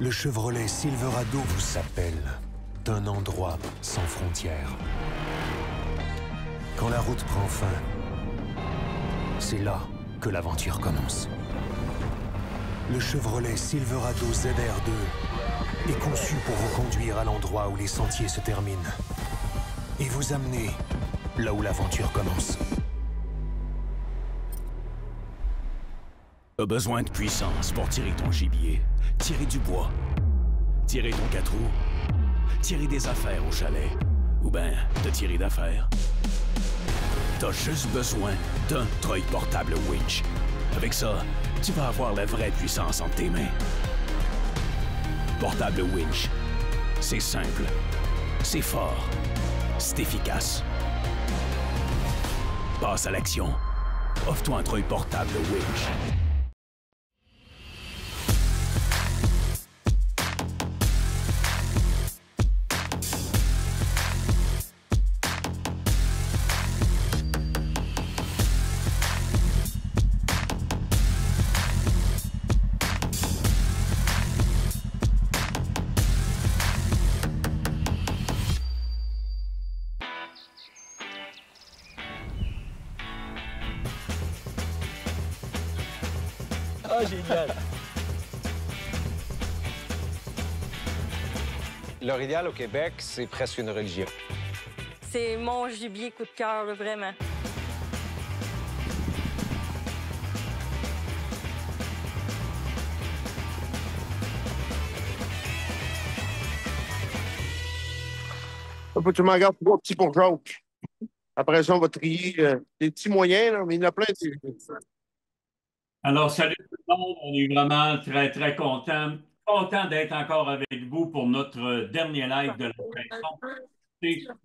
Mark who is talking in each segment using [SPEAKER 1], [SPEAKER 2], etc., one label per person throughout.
[SPEAKER 1] Le Chevrolet Silverado vous appelle d'un endroit sans frontières. Quand la route prend fin, c'est là que l'aventure commence. Le Chevrolet Silverado ZR2 est conçu pour vous conduire à l'endroit où les sentiers se terminent et vous amener là où l'aventure commence.
[SPEAKER 2] T'as besoin de puissance pour tirer ton gibier, tirer du bois, tirer ton 4 roues, tirer des affaires au chalet, ou ben te tirer d'affaires. T'as juste besoin d'un treuil portable winch. Avec ça, tu vas avoir la vraie puissance entre tes mains. Portable winch, c'est simple, C'est fort. C'est efficace. Passe à l'action. Offre-toi un treuil portable Winch.
[SPEAKER 3] Ah, génial!
[SPEAKER 4] Leur idéal au Québec, c'est presque une religion.
[SPEAKER 5] C'est mon gibier coup de cœur, là, vraiment.
[SPEAKER 6] Faut que tu m'en gardes trois petits pour Jacques. Après ça, on va trier des petits moyens, là, mais il y en a plein.
[SPEAKER 7] Alors, salut tout le monde. On est vraiment très, très content d'être encore avec vous pour notre dernier live de la saison.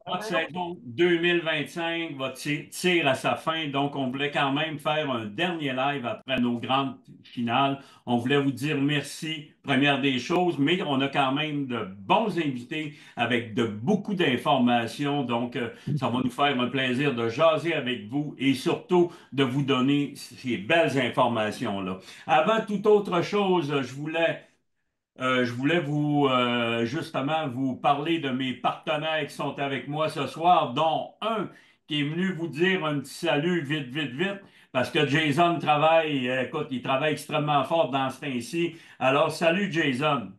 [SPEAKER 7] Notre saison 2025 tire à sa fin, donc on voulait quand même faire un dernier live après nos grandes finales. On voulait vous dire merci, première des choses, mais on a quand même de bons invités avec de beaucoup d'informations, donc ça va nous faire un plaisir de jaser avec vous et surtout de vous donner ces belles informations-là. Avant toute autre chose, je voulais justement vous parler de mes partenaires qui sont avec moi ce soir, dont un qui est venu vous dire un petit salut vite, vite, vite, parce que Jason travaille, écoute, il travaille extrêmement fort dans ce temps-ci. Alors, salut Jason.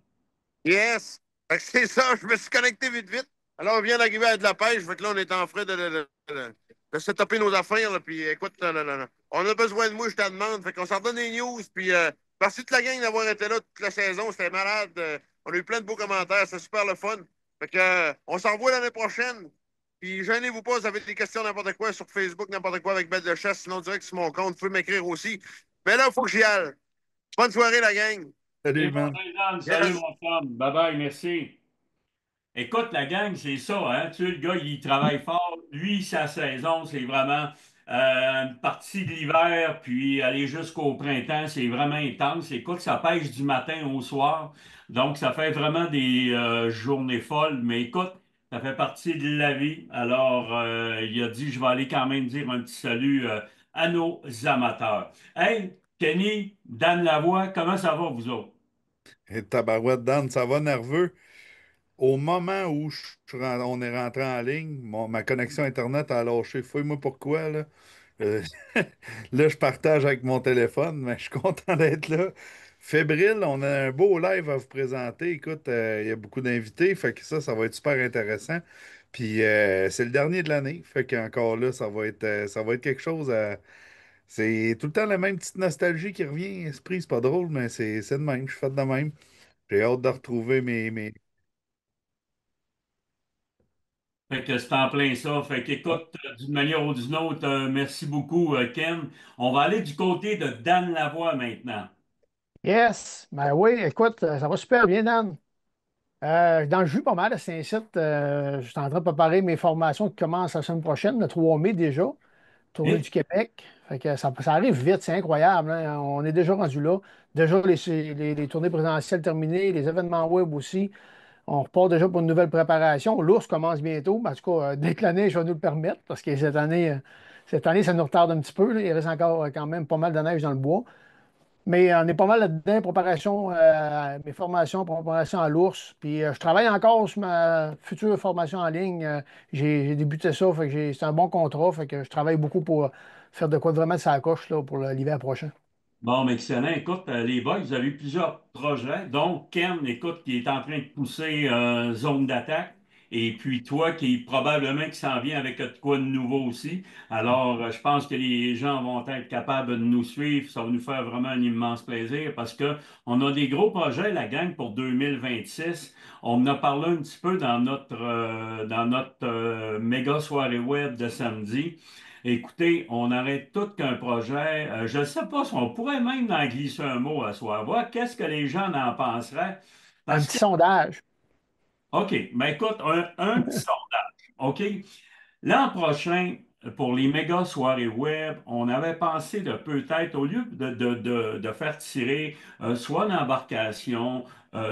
[SPEAKER 6] Yes! Fait que c'est ça, je me suis connecté vite, vite. Alors, on vient d'arriver à de la pêche. Fait que là, on est en train de se taper nos affaires. Là, puis écoute, on a besoin de moi, je te demande. Fait qu'on s'en donne des news. Puis merci toute la gang d'avoir été là toute la saison. C'était malade. On a eu plein de beaux commentaires. C'était super le fun. Fait que on s'en revoit l'année prochaine. Puis gênez-vous pas, vous avez des questions, n'importe quoi sur Facebook, n'importe quoi avec Belle de Chasse. Sinon, direct sur mon compte, vous pouvez m'écrire aussi. Mais là, il faut que j'y aille. Bonne soirée, la gang.
[SPEAKER 7] C'est
[SPEAKER 8] Salut,
[SPEAKER 7] bon,
[SPEAKER 8] man.
[SPEAKER 7] Jason. Salut
[SPEAKER 6] Yes.
[SPEAKER 7] mon chum. Bye bye, merci. Écoute, la gang, c'est ça, hein? Tu sais, le gars, il travaille fort. Lui, sa saison, c'est vraiment une partie de l'hiver, puis aller jusqu'au printemps, c'est vraiment intense. Écoute, ça pêche du matin au soir. Donc, ça fait vraiment des journées folles. Mais écoute, ça fait partie de la vie. Alors, il a dit, je vais aller quand même dire un petit salut à nos amateurs. Hey, Kenny, Dan Lavoie, comment ça va, vous autres?
[SPEAKER 8] Et tabarouette, Dan, ça va nerveux. Au moment où on est rentré en ligne, ma connexion Internet a lâché. Fouille-moi pourquoi, là. Euh, là, je partage avec mon téléphone, mais je suis content d'être là. Fébrile, on a un beau live à vous présenter. Écoute, il y a beaucoup d'invités, fait que ça va être super intéressant. Puis c'est le dernier de l'année, fait qu'encore là, ça va être quelque chose à. C'est tout le temps la même petite nostalgie qui revient. Esprit, c'est pas drôle, mais c'est de même. Je suis fait de même. J'ai hâte de retrouver mes...
[SPEAKER 7] Fait que c'est en plein ça. Fait qu'écoute, d'une manière ou d'une autre, merci beaucoup, Ken. On va aller du côté de Dan Lavoie maintenant.
[SPEAKER 3] Yes! Ben oui, écoute, ça va super bien, Dan. Dans le jus pas mal à Saint-Cyr, je suis en train de préparer mes formations qui commencent la semaine prochaine, le 3 mai déjà, tournée
[SPEAKER 7] Et
[SPEAKER 3] du Québec. Fait que ça arrive vite, c'est incroyable, hein. On est déjà rendu là. Déjà les tournées présentielles terminées, les événements web aussi. On repart déjà pour une nouvelle préparation. L'ours commence bientôt. En tout cas, dès que la neige va nous le permettre, parce que cette année, ça nous retarde un petit peu, là. Il reste encore quand même pas mal de neige dans le bois. Mais on est pas mal là-dedans, préparation, mes formations, préparation à l'ours. Puis je travaille encore sur ma future formation en ligne. J'ai débuté ça, fait que c'est un bon contrat, fait que je travaille beaucoup pour faire de quoi de vraiment de sa coche là, pour l'hiver prochain.
[SPEAKER 7] bon, mais excellent. Écoute, les boys, vous avez eu plusieurs projets. Donc, Ken, écoute, qui est en train de pousser zone d'attaque. Et puis toi, qui probablement qui s'en vient avec de quoi de nouveau aussi. Alors, je pense que les gens vont être capables de nous suivre. Ça va nous faire vraiment un immense plaisir parce que on a des gros projets, la gang, pour 2026. On en a parlé un petit peu dans notre méga soirée web de samedi. Écoutez, on arrête tout qu'un projet. Je ne sais pas si on pourrait même en glisser un mot à soi. Voir qu'est-ce que les gens en penseraient.
[SPEAKER 3] Un
[SPEAKER 7] Parce
[SPEAKER 3] petit
[SPEAKER 7] que
[SPEAKER 3] sondage.
[SPEAKER 7] OK. Ben écoute, un petit sondage. OK? L'an prochain, pour les méga soirées web, on avait pensé de peut-être, au lieu de faire tirer soit une embarcation,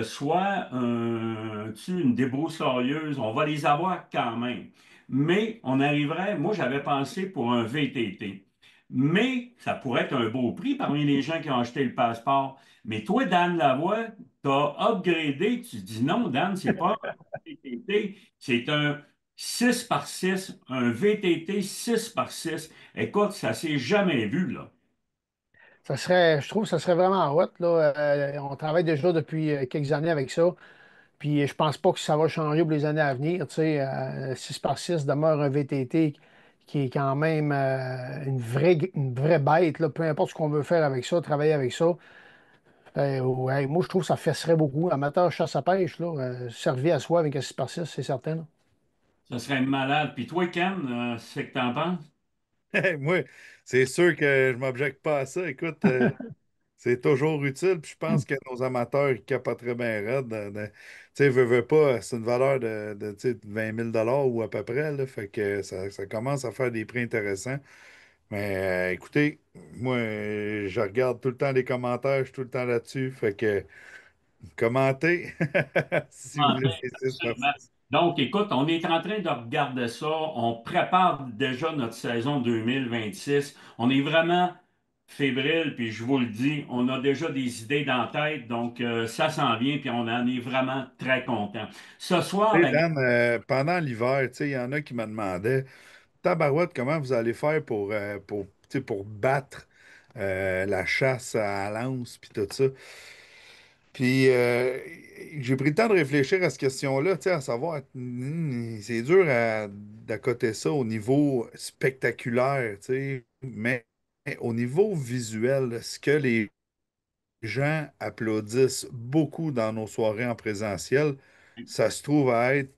[SPEAKER 7] soit une débroussailleuse, on va les avoir quand même. Mais on arriverait, moi j'avais pensé pour un VTT. Mais ça pourrait être un beau prix parmi les gens qui ont acheté le passeport. Mais toi, Dan Lavoie, tu as upgradé, tu dis non, Dan, c'est pas un VTT, c'est un 6 par 6, un VTT 6 par 6. Écoute, ça s'est jamais vu, là.
[SPEAKER 3] Je trouve que ça serait vraiment hot, là. On travaille déjà depuis quelques années avec ça. Puis je pense pas que ça va changer pour les années à venir. Tu sais, 6 par 6 demeure un VTT qui est quand même une vraie bête, là. Peu importe ce qu'on veut faire avec ça, travailler avec ça. Ouais, moi, je trouve que ça fesserait beaucoup. Amateur chasse à pêche, là, servi à soi avec un 6 par 6, c'est certain, là.
[SPEAKER 7] Ça serait malade. Puis toi, Ken, c'est que t'en penses?
[SPEAKER 8] Moi, c'est sûr que je m'objecte pas à ça. Écoute, c'est toujours utile. Puis je pense que nos amateurs ils capoteraient bien raide. Tu sais, veux pas, c'est une valeur tu sais, 20 000 ou à peu près. Là, fait que ça commence à faire des prix intéressants. Mais écoutez, moi, je regarde tout le temps les commentaires, je suis tout le temps là-dessus. Fait que commentez si vous voulez des 6 par
[SPEAKER 7] Absolument.
[SPEAKER 8] 6.
[SPEAKER 7] Donc, écoute, on est en train de regarder ça. On prépare déjà notre saison 2026. On est vraiment fébrile, puis je vous le dis, on a déjà des idées dans la tête, donc ça s'en vient, puis on en est vraiment très content. Ce soir,
[SPEAKER 8] Tu sais,
[SPEAKER 7] la
[SPEAKER 8] Dan, pendant l'hiver, tu sais, il y en a qui me demandaient, Tabarouette, comment vous allez faire tu sais, pour battre la chasse à l'anse puis tout ça? Puis j'ai pris le temps de réfléchir à cette question-là, tu sais, à savoir, c'est dur d'accoter ça au niveau spectaculaire, tu sais, mais au niveau visuel, ce que les gens applaudissent beaucoup dans nos soirées en présentiel, ça se trouve à être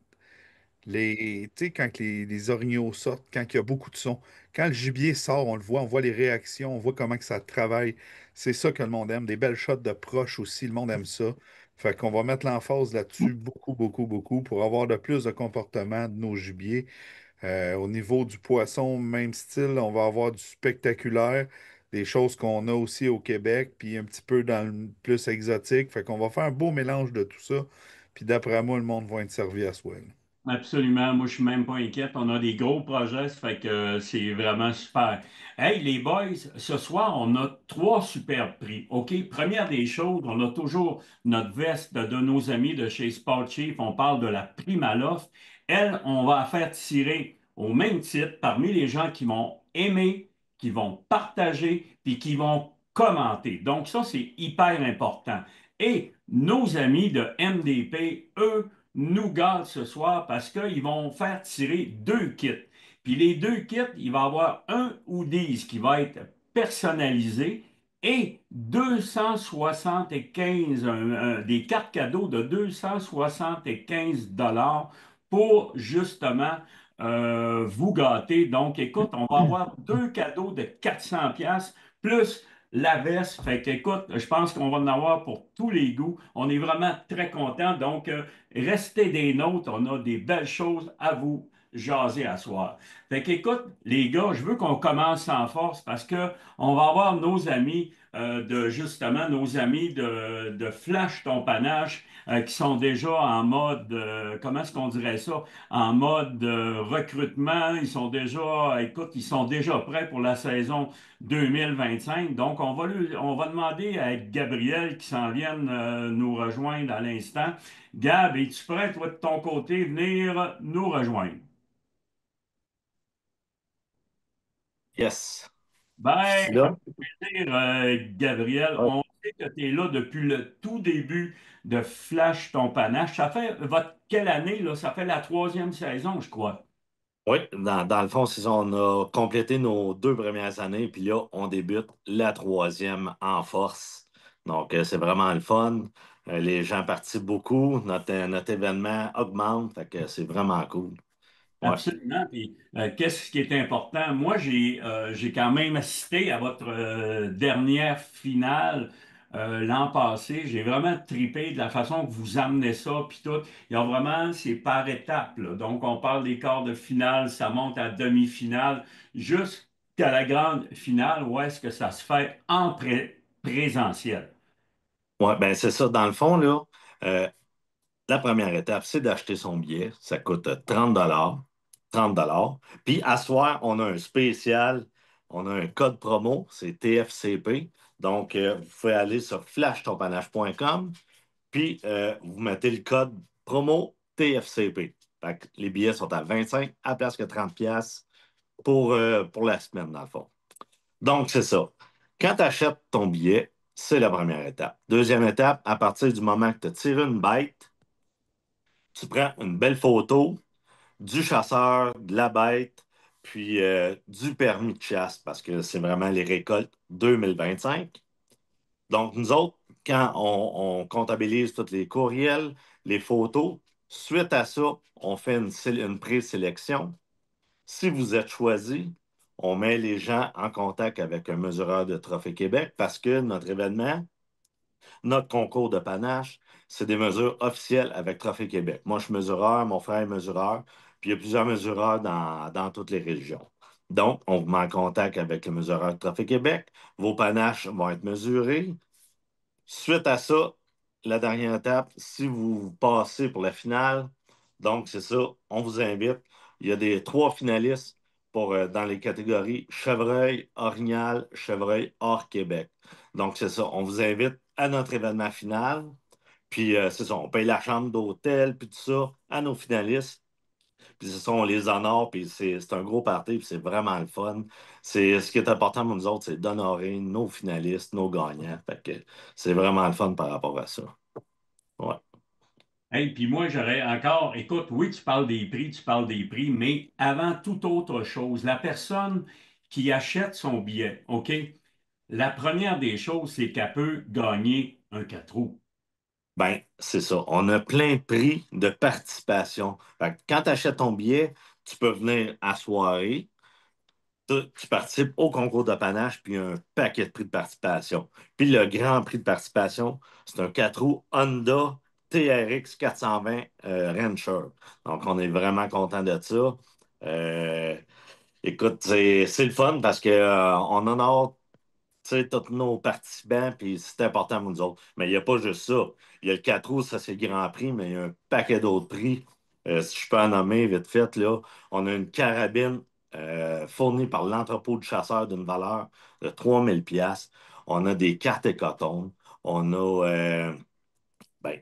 [SPEAKER 8] tu sais, quand les orignaux sortent, quand il y a beaucoup de sons, quand le gibier sort, on voit les réactions, on voit comment que ça travaille. C'est ça que le monde aime. Des belles shots de proches aussi, le monde aime ça. Fait qu'on va mettre l'emphase là-dessus beaucoup, beaucoup, beaucoup pour avoir de plus de comportement de nos gibiers. Au niveau du poisson, même style, on va avoir du spectaculaire, des choses qu'on a aussi au Québec, puis un petit peu dans le plus exotique. Fait qu'on va faire un beau mélange de tout ça. Puis d'après moi, le monde va être servi à soi, là.
[SPEAKER 7] Absolument, moi je suis même pas inquiète. On a des gros projets, ça fait que c'est vraiment super. Hey les boys, ce soir on a trois super prix. OK, première des choses, on a toujours notre veste de nos amis de chez Sport Chief. On parle de la Primaloft. Elle, on va la faire tirer au même titre parmi les gens qui vont aimer, qui vont partager, puis qui vont commenter. Donc ça c'est hyper important. Et nos amis de MDP, eux nous gâtent ce soir parce qu'ils vont faire tirer deux kits. Puis les deux kits, il va y avoir un hoodies qui va être personnalisé et 275, des cartes cadeaux de 275 dollars pour justement vous gâter. Donc, écoute, on va avoir deux cadeaux de 400 pièces plus la veste. Fait que, écoute, je pense qu'on va en avoir pour tous les goûts. On est vraiment très contents. Donc, restez des nôtres, on a des belles choses à vous jaser à soir. Fait qu'écoute, les gars, je veux qu'on commence en force parce que on va avoir nos amis justement, nos amis de Flash Ton Panache qui sont déjà en mode, comment est-ce qu'on dirait ça? En mode recrutement. Ils sont déjà, écoute, ils sont déjà prêts pour la saison 2025. Donc, on va demander à Gabriel qui s'en vienne nous rejoindre à l'instant. Gab, es-tu prêt, toi, de ton côté, venir nous rejoindre?
[SPEAKER 9] Yes, je
[SPEAKER 7] Ben,
[SPEAKER 9] suis
[SPEAKER 7] ça
[SPEAKER 9] là.
[SPEAKER 7] me fait plaisir, Gabriel.
[SPEAKER 9] Ouais.
[SPEAKER 7] On sait que tu es là depuis le tout début de Flash ton panache. Ça fait votre quelle année, là? Ça fait la troisième saison, je crois.
[SPEAKER 9] Oui, dans le fond, c'est ça, on a complété nos 2 premières années, puis là, on débute la troisième en force. Donc, c'est vraiment le fun. Les gens participent beaucoup, notre événement augmente, fait que c'est vraiment cool. Ouais.
[SPEAKER 7] Absolument. Puis, qu'est-ce qui est important? Moi, j'ai quand même assisté à votre dernière finale l'an passé. J'ai vraiment tripé de la façon que vous amenez ça, puis tout. Il y a vraiment, c'est par étapes, là. Donc, on parle des quarts de finale, ça monte à demi-finale, jusqu'à la grande finale, où est-ce que ça se fait en présentiel.
[SPEAKER 9] Ouais, ben c'est ça. Dans le fond, là, euh, la première étape, c'est d'acheter son billet. Ça coûte 30 $. Puis, à soir, on a un spécial. On a un code promo, c'est TFCP. Donc, vous pouvez aller sur flashtonpanache.com, puis vous mettez le code promo TFCP. Fait que les billets sont à 25 à place que 30 pièces pour la semaine, dans le fond. Donc, c'est ça. Quand tu achètes ton billet, c'est la première étape. Deuxième étape, à partir du moment que tu as tiré une bête, tu prends une belle photo du chasseur, de la bête, puis du permis de chasse, parce que c'est vraiment les récoltes 2025. Donc, nous autres, quand on comptabilise tous les courriels, les photos, suite à ça, on fait une présélection. Si vous êtes choisi, on met les gens en contact avec un mesureur de Trophée Québec parce que notre événement, notre concours de panache, c'est des mesures officielles avec Trophée Québec. Moi, je suis mesureur, mon frère est mesureur, puis il y a plusieurs mesureurs dans toutes les régions. Donc, on vous met en contact avec le mesureur de Trophée Québec. Vos panaches vont être mesurées. Suite à ça, la dernière étape, si vous passez pour la finale, donc c'est ça, on vous invite. Il y a des trois finalistes dans les catégories chevreuil, orignal, chevreuil hors Québec. Donc c'est ça, on vous invite à notre événement final. Puis c'est ça, on paye la chambre d'hôtel, puis tout ça, à nos finalistes. Puis c'est ça, on les honore, puis c'est un gros party, puis c'est vraiment le fun. Ce qui est important pour nous autres, c'est d'honorer nos finalistes, nos gagnants. Fait que c'est vraiment le fun par rapport à ça. Ouais.
[SPEAKER 7] Hey, puis moi, j'aurais encore, écoute, oui, tu parles des prix, mais avant toute autre chose, la personne qui achète son billet, OK? La première des choses, c'est qu'elle peut gagner un 4 roues.
[SPEAKER 9] Ben, c'est ça. On a plein de prix de participation. Fait que quand tu achètes ton billet, tu peux venir à soirée. Tu participes au concours de panache, puis un paquet de prix de participation. Puis le grand prix de participation, c'est un 4 roues Honda TRX 420 Rancher. Donc, on est vraiment content de ça. Euh, Écoute, c'est le fun parce on honore tous nos participants, puis c'est important pour nous autres. Mais il n'y a pas juste ça. Il y a le 4 roues, ça c'est le grand prix, mais il y a un paquet d'autres prix. Si je peux en nommer vite fait, là, on a une carabine fournie par l'entrepôt du chasseur d'une valeur de 3000 $. On a des cartes et coton. On a ben,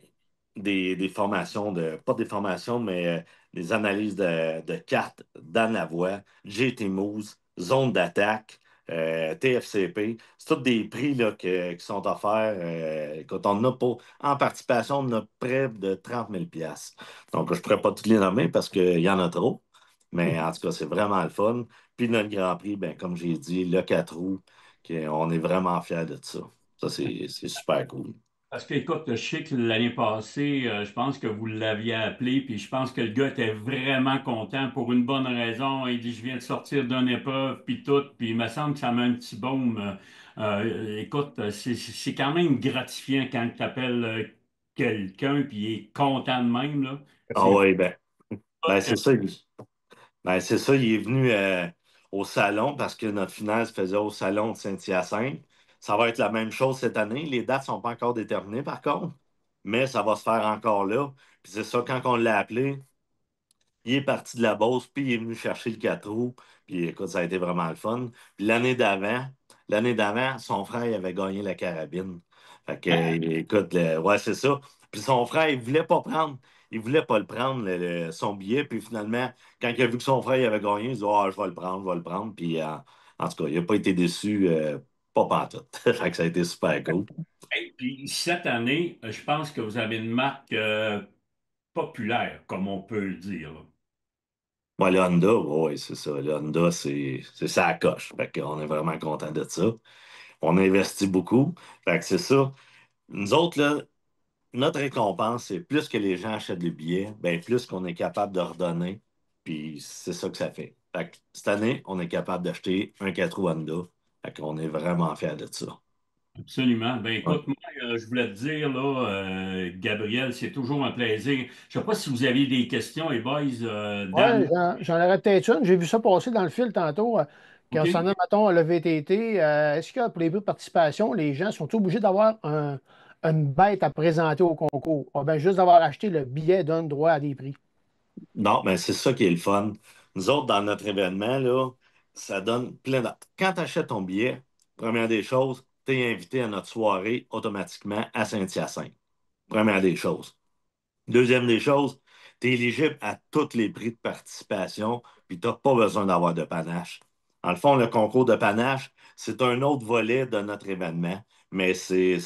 [SPEAKER 9] des formations pas des formations, mais des analyses de cartes d'Anavois, GT Moose, zone d'attaque, TFCP. C'est tous des prix là, qui sont offerts. Quand on a en participation, on a près de 30 000 $. Donc, je ne pourrais pas tous les nommer parce qu'il y en a trop. Mais en tout cas, c'est vraiment le fun. Puis notre Grand Prix, ben, comme j'ai dit, le 4 roues, on est vraiment fiers de ça. Ça, c'est super cool.
[SPEAKER 7] Parce que, écoute, je sais que l'année passée, je pense que vous l'aviez appelé, puis je pense que le gars était vraiment content pour une bonne raison. Il dit, je viens de sortir d'une épreuve, puis tout, puis il me semble que ça met un petit baume. Écoute, c'est quand même gratifiant quand tu appelles quelqu'un, puis il est content de même, là.
[SPEAKER 9] Ah
[SPEAKER 7] C'est
[SPEAKER 9] oui, ben, c'est ça. Ben, c'est ça, il est venu au salon parce que notre finale se faisait au salon de Saint-Hyacinthe. Ça va être la même chose cette année. Les dates ne sont pas encore déterminées par contre, mais ça va se faire encore là. Puis c'est ça, quand on l'a appelé, il est parti de la Beauce, puis il est venu chercher le 4 roues. Puis écoute, ça a été vraiment le fun. Puis l'année d'avant, son frère il avait gagné la carabine. Fait que, écoute, ouais, c'est ça. Puis son frère, il voulait pas le prendre, son billet. Puis finalement, quand il a vu que son frère il avait gagné, il dit, ah, je vais le prendre, je vais le prendre. Puis en tout cas, il n'a pas été déçu, pas pantoute. Fait que ça a été super cool.
[SPEAKER 7] Et puis cette année, je pense que vous avez une marque populaire, comme on peut le dire, là.
[SPEAKER 9] Ouais, le Honda, oui, c'est ça. Le Honda, c'est ça coche. Fait qu'on est vraiment content de ça. On investit beaucoup. Fait que c'est ça. Nous autres, là, notre récompense, c'est plus que les gens achètent des billets, ben plus qu'on est capable de redonner. Puis c'est ça que ça fait. Fait que cette année, on est capable d'acheter un 4 roues Honda. Fait qu'on est vraiment fiers de ça.
[SPEAKER 7] Absolument. Ben écoute, moi, je voulais te dire, là, Gabriel, c'est toujours un plaisir. Je ne sais pas si vous aviez des questions, les boys.
[SPEAKER 3] Oui,
[SPEAKER 7] Dan,
[SPEAKER 3] j'en aurais peut-être une. J'ai vu ça passer dans le fil tantôt.
[SPEAKER 7] OK?
[SPEAKER 3] Concernant, mettons, le VTT, est-ce que pour les prix de participation, les gens sont obligés d'avoir une bête à présenter au concours? Ou bien juste d'avoir acheté le billet donne droit à des prix.
[SPEAKER 9] Non, mais c'est ça qui est le fun. Nous autres, dans notre événement, là, ça donne plein de... Quand tu achètes ton billet, première des choses, tu es invité à notre soirée automatiquement à Saint-Hyacinthe. Première des choses. Deuxième des choses, tu es éligible à tous les prix de participation, puis tu n'as pas besoin d'avoir de panache. En le fond, le concours de panache, c'est un autre volet de notre événement, mais tu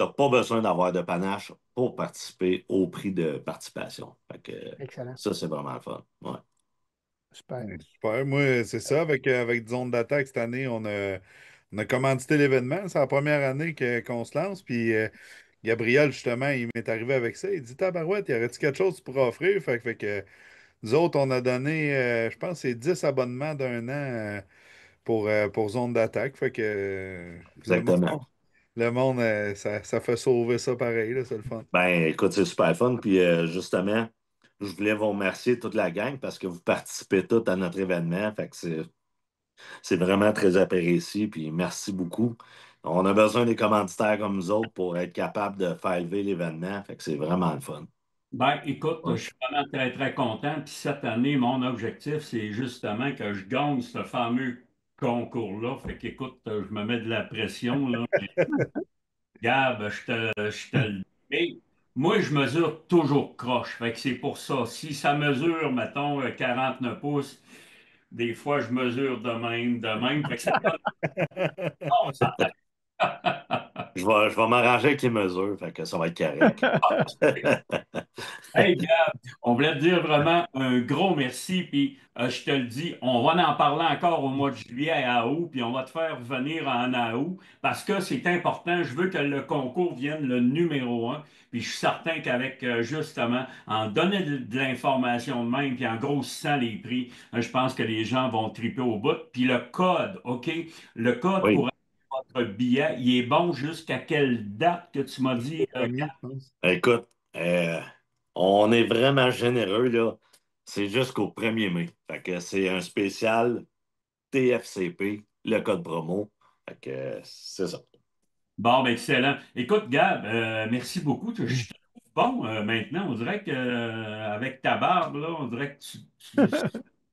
[SPEAKER 9] n'as pas besoin d'avoir de panache pour participer au prix de participation. Fait que,
[SPEAKER 3] Excellent.
[SPEAKER 9] ça, c'est vraiment le fun. Ouais.
[SPEAKER 3] Super.
[SPEAKER 8] Super. Moi, c'est ça. Avec Zone d'attaque, cette année, on a commandité l'événement. C'est la première année qu'on se lance. Puis Gabriel, justement, il m'est arrivé avec ça. Il dit Tabarouette, y aurait-il quelque chose que tu pourrais offrir? Fait que nous autres, on a donné, je pense, c'est 10 abonnements d'un an pour Zone d'attaque. Fait que
[SPEAKER 9] Exactement.
[SPEAKER 8] le monde ça fait sauver ça pareil, là, c'est le fun.
[SPEAKER 9] Ben, écoute, c'est super fun. Puis, justement, je voulais vous remercier toute la gang parce que vous participez tous à notre événement. Fait que c'est vraiment très apprécié. Puis, merci beaucoup. On a besoin des commanditaires comme nous autres pour être capable de faire lever l'événement. Fait que c'est vraiment le fun.
[SPEAKER 7] Ben, écoute,
[SPEAKER 9] Ouais.
[SPEAKER 7] je suis vraiment très, très content. Puis cette année, mon objectif, c'est justement que je gagne ce fameux concours-là. Fait qu'écoute, je me mets de la pression, là. Gab, je te le dis. Mais moi, je mesure toujours croche. Fait que c'est pour ça. Si ça mesure, mettons, 49 pouces, des fois, je mesure de même. Fait que ça donne bon sens.
[SPEAKER 9] Je vais m'arranger avec les mesures. Fait que ça va être correct.
[SPEAKER 7] Hey Gab, on voulait te dire vraiment un gros merci, puis je te le dis, on va en parler encore au mois de juillet à août, puis on va te faire venir en août, parce que c'est important, je veux que le concours vienne le numéro un, puis je suis certain qu'avec justement, en donnant de l'information de même, puis en grossissant les prix, je pense que les gens vont triper au bout, puis le code, OK? Le code pour
[SPEAKER 9] Oui.
[SPEAKER 7] acheter votre billet, il est bon jusqu'à quelle date que tu m'as dit,
[SPEAKER 8] Premier, je pense.
[SPEAKER 9] Écoute, on est vraiment généreux, là. C'est jusqu'au 1er mai. Fait que c'est un spécial TFCP, le code promo. Fait que c'est ça.
[SPEAKER 7] Bon, ben excellent. Écoute, Gab, merci beaucoup. Je te trouve bon maintenant. On dirait que avec ta barbe, là, on dirait que c'est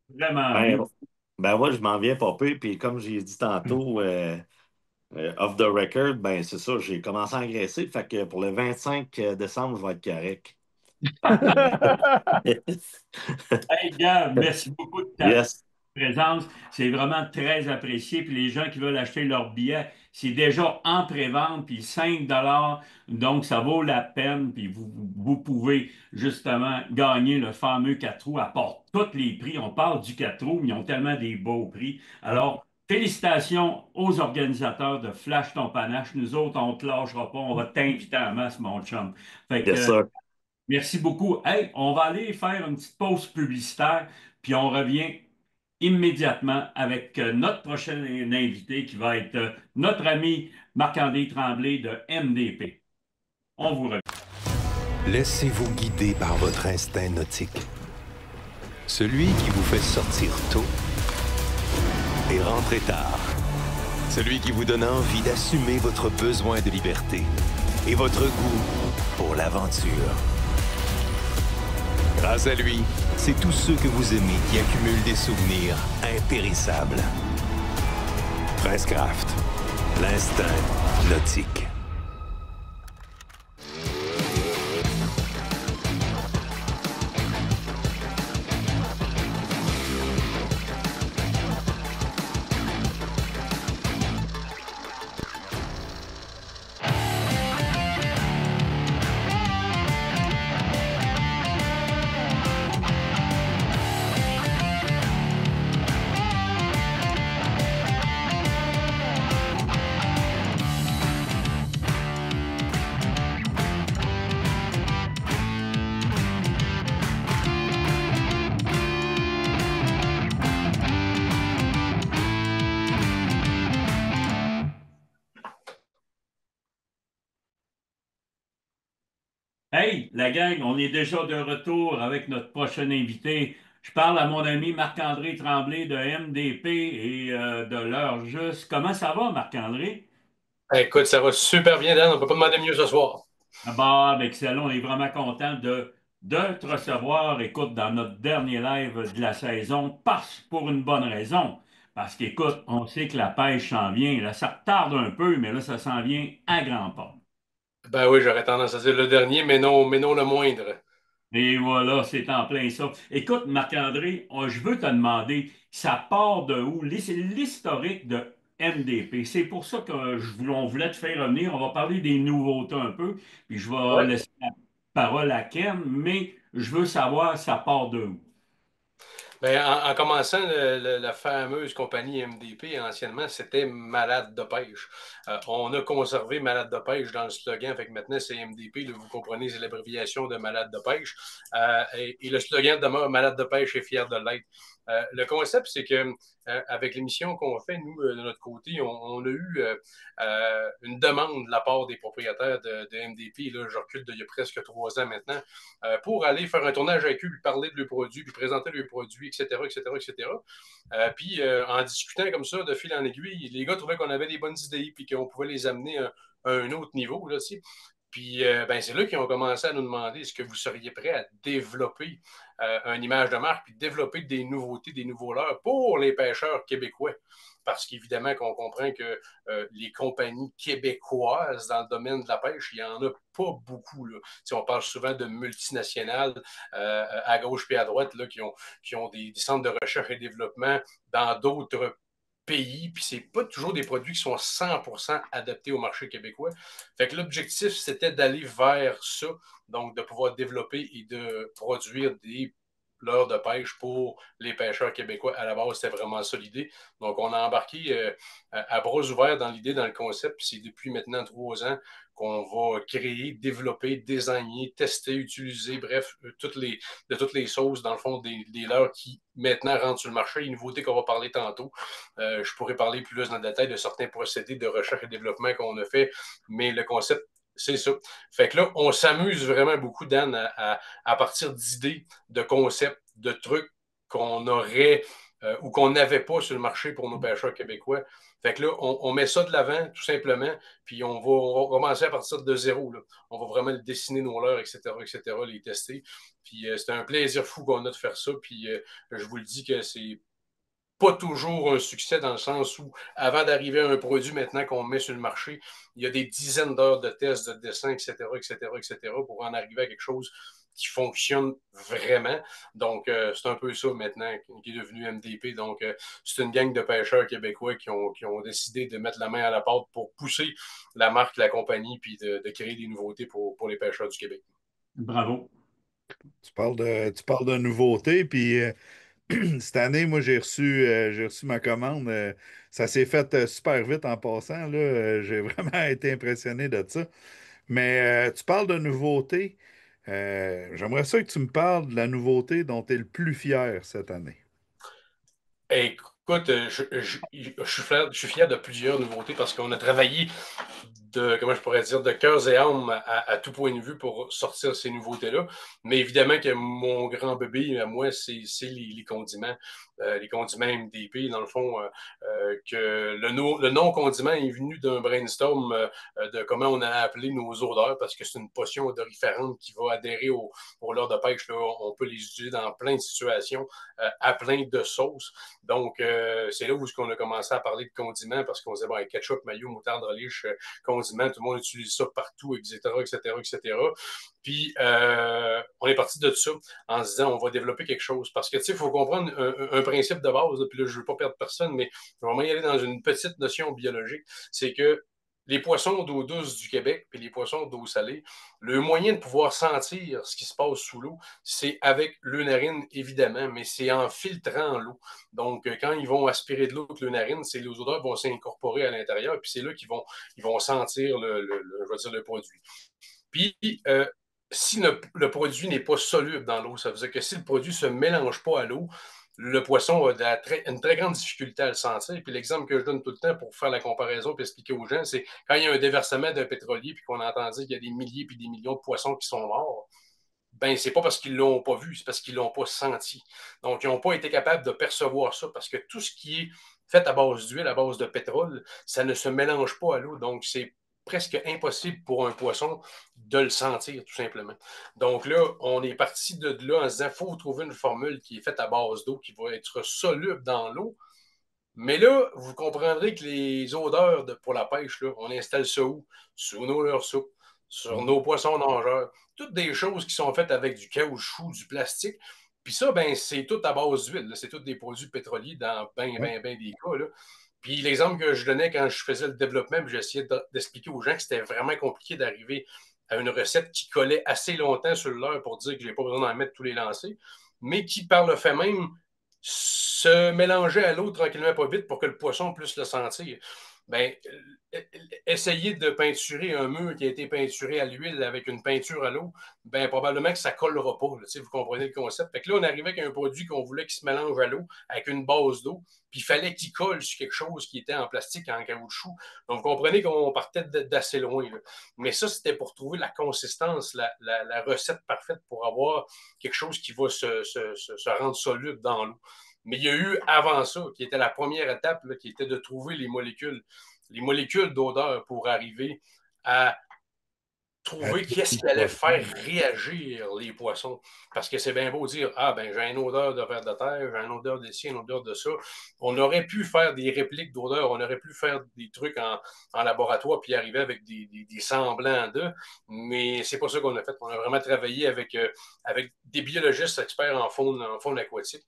[SPEAKER 7] vraiment
[SPEAKER 9] Ben,
[SPEAKER 7] mieux.
[SPEAKER 9] ben moi, je m'en viens popper, puis comme j'ai dit tantôt, off the record, ben c'est ça, j'ai commencé à engraisser. Fait que pour le 25 décembre, je vais être correct.
[SPEAKER 7] Hey, Gab, merci beaucoup de ta
[SPEAKER 9] Yes,
[SPEAKER 7] présence. C'est vraiment très apprécié. Puis les gens qui veulent acheter leur billet, c'est déjà en pré-vente, puis 5 donc ça vaut la peine. Puis vous pouvez justement gagner le fameux 4 roues à part tous les prix. On parle du 4 roues, mais ils ont tellement des beaux prix. Alors, félicitations aux organisateurs de Flash ton panache. Nous autres, on ne te lâchera pas. On va t'inviter à la masse, mon chum. Fait
[SPEAKER 9] yes,
[SPEAKER 7] que,
[SPEAKER 9] sir.
[SPEAKER 7] merci beaucoup. Hey, on va aller faire une petite pause publicitaire, puis on revient immédiatement avec notre prochain invité qui va être notre ami Marc-André Tremblay de MDP. On vous remercie.
[SPEAKER 10] Laissez-vous guider par votre instinct nautique. Celui qui vous fait sortir tôt et rentrer tard. Celui qui vous donne envie d'assumer votre besoin de liberté et votre goût pour l'aventure. Grâce à lui, c'est tous ceux que vous aimez qui accumulent des souvenirs impérissables. Princecraft, l'instinct nautique.
[SPEAKER 7] Hey, la gang, on est déjà de retour avec notre prochain invité. Je parle à mon ami Marc-André Tremblay de MDP et de l'heure juste. Comment ça va, Marc-André?
[SPEAKER 11] Écoute, ça va super bien, Dan. On ne peut pas demander mieux ce soir.
[SPEAKER 7] Ah bah, excellent, on est vraiment content de te recevoir. Écoute, dans notre dernier live de la saison, passe pour une bonne raison. Parce qu'écoute, on sait que la pêche s'en vient. Là, ça tarde un peu, mais là, ça s'en vient à grands pas.
[SPEAKER 11] Ben oui, j'aurais tendance à dire le dernier, mais non le moindre.
[SPEAKER 7] Et voilà, c'est en plein ça. Écoute, Marc-André, je veux te demander, ça part de où? C'est l'historique de MDP. C'est pour ça que on voulait te faire revenir. On va parler des nouveautés un peu, puis je vais
[SPEAKER 11] Ouais.
[SPEAKER 7] laisser la parole à Ken, mais je veux savoir, ça part de où?
[SPEAKER 11] Ben, en commençant, la fameuse compagnie MDP, anciennement, c'était Malade de pêche. On a conservé Malade de pêche dans le slogan, fait que maintenant c'est MDP, là, vous comprenez, c'est l'abréviation de Malade de pêche. Et le slogan demeure Malade de pêche est fier de l'être. Le concept, c'est que avec l'émission qu'on fait, nous, de notre côté, on a eu une demande de la part des propriétaires de MDP, là, je recule d'il y a presque 3 ans maintenant, pour aller faire un tournage avec eux, lui parler de leurs produits, puis présenter leurs produits, etc., etc., etc. Puis, en discutant comme ça, de fil en aiguille, les gars trouvaient qu'on avait des bonnes idées, puis qu'on pouvait les amener à un autre niveau, là, tu sais. Puis, ben, c'est là qu'ils ont commencé à nous demander est-ce que vous seriez prêt à développer une image de marque, puis développer des nouveautés, des nouveaux leurres pour les pêcheurs québécois. Parce qu'évidemment qu'on comprend que les compagnies québécoises dans le domaine de la pêche, il n'y en a pas beaucoup. Là. On parle souvent de multinationales à gauche et à droite là, qui ont des centres de recherche et développement dans d'autres pays, puis c'est pas toujours des produits qui sont 100% adaptés au marché québécois. Fait que l'objectif, c'était d'aller vers ça, donc de pouvoir développer et de produire des leurres de pêche pour les pêcheurs québécois. À la base, c'était vraiment ça l'idée. Donc, on a embarqué à bras ouverts dans l'idée, dans le concept, puis c'est depuis maintenant 3 ans qu'on va créer, développer, designer, tester, utiliser, bref, de toutes les sauces, dans le fond, des leurres qui maintenant rentrent sur le marché, une nouveauté qu'on va parler tantôt. Je pourrais parler plus dans le détail de certains procédés de recherche et développement qu'on a fait, mais le concept, c'est ça. Fait que là, on s'amuse vraiment beaucoup, Dan, à partir d'idées, de concepts, de trucs qu'on aurait ou qu'on n'avait pas sur le marché pour nos pêcheurs québécois. Fait que là, on met ça de l'avant, tout simplement, puis on va commencer à partir de zéro. Là. On va vraiment dessiner nos leurres, etc., les tester. Puis c'est un plaisir fou qu'on a de faire ça. Puis je vous le dis que c'est pas toujours un succès dans le sens où, avant d'arriver à un produit maintenant qu'on met sur le marché, il y a des dizaines d'heures de tests, de dessins, etc., pour en arriver à quelque chose qui fonctionne vraiment. Donc, c'est un peu ça maintenant qui est devenu MDP. Donc, c'est une gang de pêcheurs québécois qui ont décidé de mettre la main à la pâte pour pousser la marque, la compagnie, puis de créer des nouveautés pour les pêcheurs du Québec.
[SPEAKER 7] Bravo.
[SPEAKER 8] Tu parles de nouveautés, puis cette année, moi, j'ai reçu ma commande. Ça s'est fait super vite en passant. Là. J'ai vraiment été impressionné de ça. Mais tu parles de nouveautés. J'aimerais ça que tu me parles de la nouveauté dont tu es le plus fier cette année.
[SPEAKER 11] Écoute, je suis fier de plusieurs nouveautés parce qu'on a travaillé comment je pourrais dire, de cœur et âme à tout point de vue pour sortir ces nouveautés-là. Mais évidemment que mon grand bébé, à moi, c'est les condiments. Les condiments MDP, dans le fond, que le nom condiment est venu d'un brainstorm de comment on a appelé nos odeurs, parce que c'est une potion odoriférante qui va adhérer aux leurres de pêche. Là. On peut les utiliser dans plein de situations, à plein de sauces. Donc, c'est là où on a commencé à parler de condiments, parce qu'on disait, bon, ketchup, mayo, moutarde, relish, condiments, tout le monde utilise ça partout, etc., etc., etc. Puis, on est parti de ça en se disant, on va développer quelque chose. Parce que, tu sais, il faut comprendre un principe de base, là, puis là, je ne veux pas perdre personne, mais je vais vraiment y aller dans une petite notion biologique. C'est que les poissons d'eau douce du Québec puis les poissons d'eau salée, le moyen de pouvoir sentir ce qui se passe sous l'eau, c'est avec le narine, évidemment, mais c'est en filtrant l'eau. Donc, quand ils vont aspirer de l'eau avec le narine, les odeurs vont s'incorporer à l'intérieur, puis c'est là qu'ils vont sentir je vais dire le produit. Puis, si le produit n'est pas soluble dans l'eau, ça veut dire que si le produit ne se mélange pas à l'eau, le poisson a une très grande difficulté à le sentir. Puis l'exemple que je donne tout le temps pour faire la comparaison et expliquer aux gens, c'est quand il y a un déversement d'un pétrolier puis qu'on entend dire qu'il y a des milliers puis des millions de poissons qui sont morts, ben c'est pas parce qu'ils l'ont pas vu, c'est parce qu'ils l'ont pas senti. Donc, ils n'ont pas été capables de percevoir ça parce que tout ce qui est fait à base d'huile, à base de pétrole, ça ne se mélange pas à l'eau. Donc, c'est presque impossible pour un poisson de le sentir, tout simplement. Donc là, on est parti de là en se disant qu'il faut trouver une formule qui est faite à base d'eau, qui va être soluble dans l'eau. Mais là, vous comprendrez que les odeurs pour la pêche, là, on installe ça où? Sur nos leurres soupes, sur nos poissons nageurs. Toutes des choses qui sont faites avec du caoutchouc, du plastique. Puis ça, ben, c'est tout à base d'huile. C'est tous des produits pétroliers dans bien des cas. Là. Puis l'exemple que je donnais quand je faisais le développement, j'essayais d'expliquer aux gens que c'était vraiment compliqué d'arriver à une recette qui collait assez longtemps sur l'heure pour dire que je n'ai pas besoin d'en mettre tous les lancers, mais qui, par le fait même, se mélanger à l'eau tranquillement pas vite pour que le poisson puisse le sentir. Ben, essayer de peinturer un mur qui a été peinturé à l'huile avec une peinture à l'eau, ben, probablement que ça ne collera pas. Là, vous comprenez le concept. Fait que là, on arrivait avec un produit qu'on voulait qui se mélange à l'eau avec une base d'eau, puis il fallait qu'il colle sur quelque chose qui était en plastique, en caoutchouc. Donc, vous comprenez qu'on partait d'assez loin. Là. Mais ça, c'était pour trouver la consistance, la recette parfaite pour avoir quelque chose qui va se rendre soluble dans l'eau. Mais il y a eu avant ça, qui était la première étape, là, qui était de trouver les molécules d'odeur pour arriver à trouver qu'est-ce qui allait faire réagir les poissons. Parce que c'est bien beau dire, ah ben j'ai une odeur de ver de terre, j'ai une odeur de ci, une odeur de ça. On aurait pu faire des répliques d'odeur, on aurait pu faire des trucs en laboratoire puis arriver avec des semblants d'eux, mais c'est pas ça qu'on a fait. On a vraiment travaillé avec des biologistes experts en faune aquatique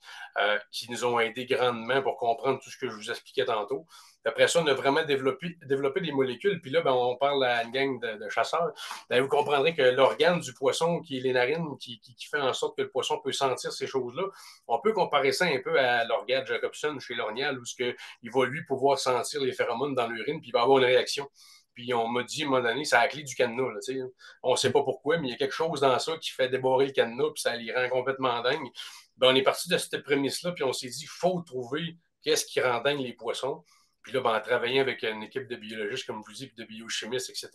[SPEAKER 11] qui nous ont aidés grandement pour comprendre tout ce que je vous expliquais tantôt. Après ça, on a vraiment développé des molécules. Puis là, ben, on parle à une gang de chasseurs. Ben, vous comprendrez que l'organe du poisson, qui est les narines, qui fait en sorte que le poisson peut sentir ces choses-là, on peut comparer ça un peu à l'organe Jacobson chez l'orignal, où il va, lui, pouvoir sentir les phéromones dans l'urine, puis il va avoir une réaction. Puis on m'a dit, à un moment donné, c'est la clé du cadenas. Là, on ne sait pas pourquoi, mais il y a quelque chose dans ça qui fait débarrer le cadenas, puis ça les rend complètement dingues. Ben, on est parti de cette prémisse-là, puis on s'est dit, il faut trouver qu'est-ce qui rend dingue les poissons. Puis là, ben, en travaillant avec une équipe de biologistes, comme je vous dis, puis de biochimistes, etc.,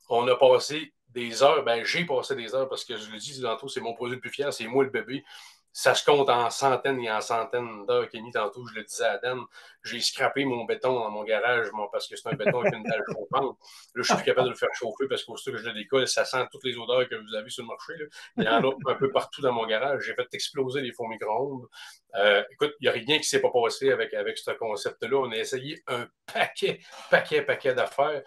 [SPEAKER 11] on a passé des heures. Ben, j'ai passé des heures parce que je le dis tantôt, c'est mon produit le plus fier, c'est moi le bébé. Ça se compte en centaines et en centaines d'heures. Kenny, tantôt, je le disais à Dan, j'ai scrappé mon béton dans mon garage parce que c'est un béton avec une dalle chauffante. Là, je suis plus capable de le faire chauffer parce qu'au que je le décolle, ça sent toutes les odeurs que vous avez sur le marché. Là. Il y en a un peu partout dans mon garage. J'ai fait exploser les fours micro-ondes. Écoute, il n'y a rien qui ne s'est pas passé avec ce concept-là. On a essayé un paquet d'affaires.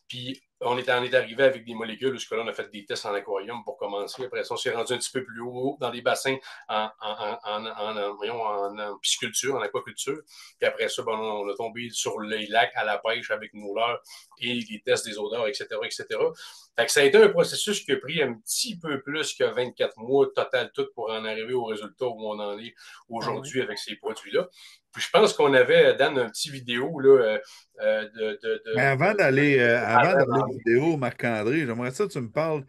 [SPEAKER 11] Puis, on est arrivé avec des molécules, parce que là, on a fait des tests en aquarium pour commencer. Après ça, on s'est rendu un petit peu plus haut dans des bassins en pisciculture, en aquaculture. Puis après ça, ben, on a tombé sur les lacs à la pêche avec nos leurres et les tests des odeurs, etc. Fait que ça a été un processus qui a pris un petit peu plus que 24 mois total tout pour en arriver au résultat où on en est aujourd'hui avec ces produits-là. Puis je pense qu'on avait, Dan, un petit vidéo là,
[SPEAKER 8] Mais avant d'aller aux vidéos, Marc-André, j'aimerais ça que tu me parles,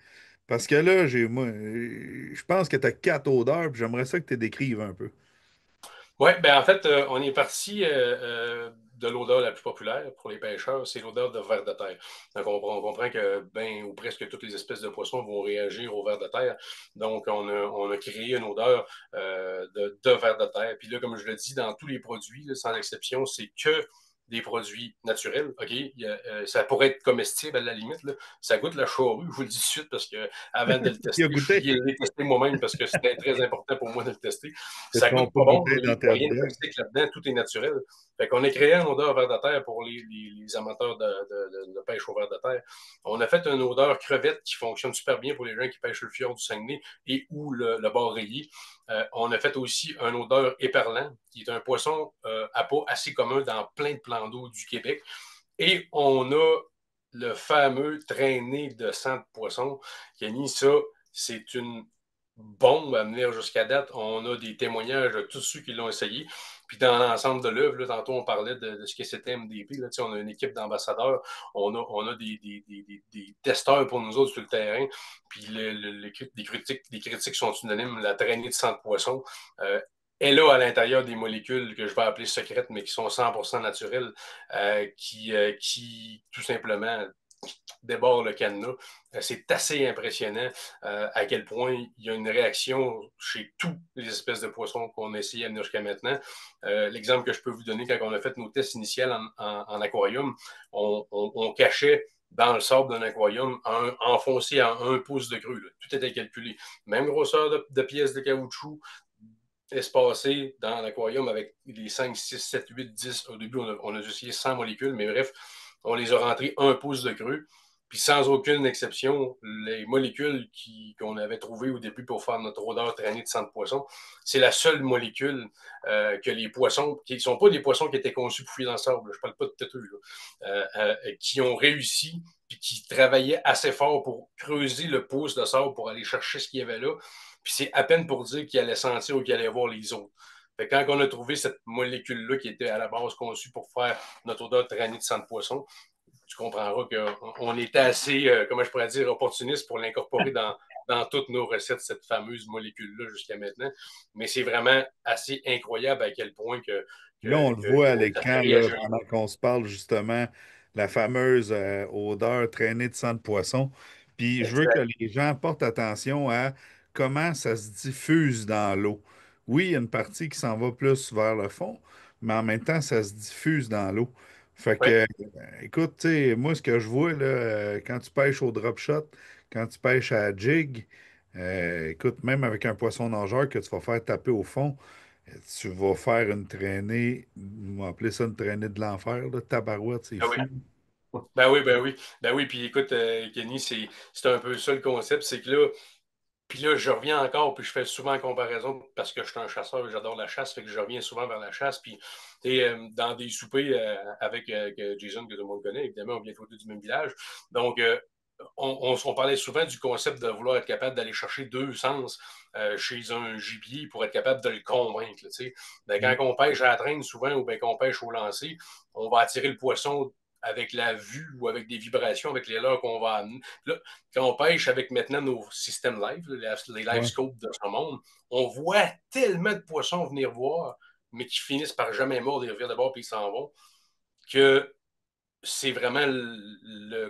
[SPEAKER 8] parce que là, je pense que tu as 4 odeurs, puis j'aimerais ça que tu les décrives un peu.
[SPEAKER 11] Oui, ben en fait, on est parti de l'odeur la plus populaire pour les pêcheurs, c'est l'odeur de ver de terre. Donc, on comprend que ben ou presque toutes les espèces de poissons vont réagir au ver de terre. Donc, on a créé une odeur de ver de terre. Puis là, comme je le dis, dans tous les produits, là, sans exception, c'est que des produits naturels. OK, ça pourrait être comestible à la limite. Là. Ça goûte la charrue, je vous le dis tout de suite, parce que avant de le tester, je l'ai testé moi-même parce que c'était très important pour moi de le tester. Ça goûte pas bon, il n'y a rien de toxique là-dedans, tout est naturel. Fait qu'on a créé une odeur ver de terre pour les amateurs de pêche au ver de terre. On a fait une odeur crevette qui fonctionne super bien pour les gens qui pêchent le fjord du Saguenay et ou le bord rayé. On a fait aussi une odeur éperlant, qui est un poisson à peau assez commun dans plein de plans d'eau du Québec. Et on a le fameux traîné de sang de poisson qui a mis ça. C'est une bombe à venir jusqu'à date. On a des témoignages de tous ceux qui l'ont essayé. Puis dans l'ensemble de l'œuvre, là, tantôt on parlait de ce que c'était MDP. Là, on a une équipe d'ambassadeurs, on a des testeurs pour nous autres sur le terrain. Puis les critiques sont unanimes. La traînée de sang de poisson est là à l'intérieur des molécules que je vais appeler secrètes, mais qui sont 100% naturelles, qui tout simplement déborde le cadenas. C'est assez impressionnant à quel point il y a une réaction chez tous les espèces de poissons qu'on a essayé d'amener jusqu'à maintenant. L'exemple que je peux vous donner, quand on a fait nos tests initiaux en aquarium, on cachait dans le sable d'un aquarium enfoncé à 1 pouce de crue. Là. Tout était calculé. Même grosseur de pièces de caoutchouc, espacé dans l'aquarium avec les 5, 6, 7, 8, 10. Au début, on a essayé 100 molécules, mais bref, on les a rentrées 1 pouce de creux. Puis sans aucune exception, les molécules qu'on avait trouvées au début pour faire notre odeur traînée de sang de poisson, c'est la seule molécule que les poissons, qui ne sont pas des poissons qui étaient conçus pour fuir dans le sable, je ne parle pas de têteux, qui ont réussi puis qui travaillaient assez fort pour creuser le pouce de sable pour aller chercher ce qu'il y avait là. Puis c'est à peine pour dire qu'il allait sentir ou qu'il allait voir les autres. Fait que quand on a trouvé cette molécule-là qui était à la base conçue pour faire notre odeur traînée de sang de poisson, tu comprendras qu'on était assez, comment je pourrais dire, opportuniste pour l'incorporer dans toutes nos recettes, cette fameuse molécule-là jusqu'à maintenant. Mais c'est vraiment assez incroyable à quel point
[SPEAKER 8] Là, on le voit à l'écran, là, pendant qu'on se parle, justement, la fameuse odeur traînée de sang de poisson. Puis je veux que les gens portent attention à comment ça se diffuse dans l'eau. Oui, il y a une partie qui s'en va plus vers le fond, mais en même temps, ça se diffuse dans l'eau. Fait que, écoute, tu sais, moi, ce que je vois, là, quand tu pêches au drop shot, quand tu pêches à jig, écoute, même avec un poisson nageur que tu vas faire taper au fond, tu vas faire une traînée, on va appeler ça une traînée de l'enfer, là, tabarouette, c'est fou.
[SPEAKER 11] Ben oui, ben oui. Ben oui, puis écoute, Kenny, c'est un peu ça le concept, c'est que là, puis là, je reviens encore, puis je fais souvent en comparaison parce que je suis un chasseur et j'adore la chasse, fait que je reviens souvent vers la chasse. Puis, dans des soupers avec Jason, que tout le monde connaît, évidemment, on vient tous du même village. Donc, on parlait souvent du concept de vouloir être capable d'aller chercher 2 sens chez un gibier pour être capable de le convaincre. Ben, quand on pêche à la traîne souvent ou bien qu'on pêche au lancer, on va attirer le poisson avec la vue ou avec des vibrations, avec les leurres qu'on va amener. Là, quand on pêche avec maintenant nos systèmes live, les live scopes de ce monde, on voit tellement de poissons venir voir, mais qui finissent par jamais mordre, ils reviennent d'abord puis ils s'en vont, que c'est vraiment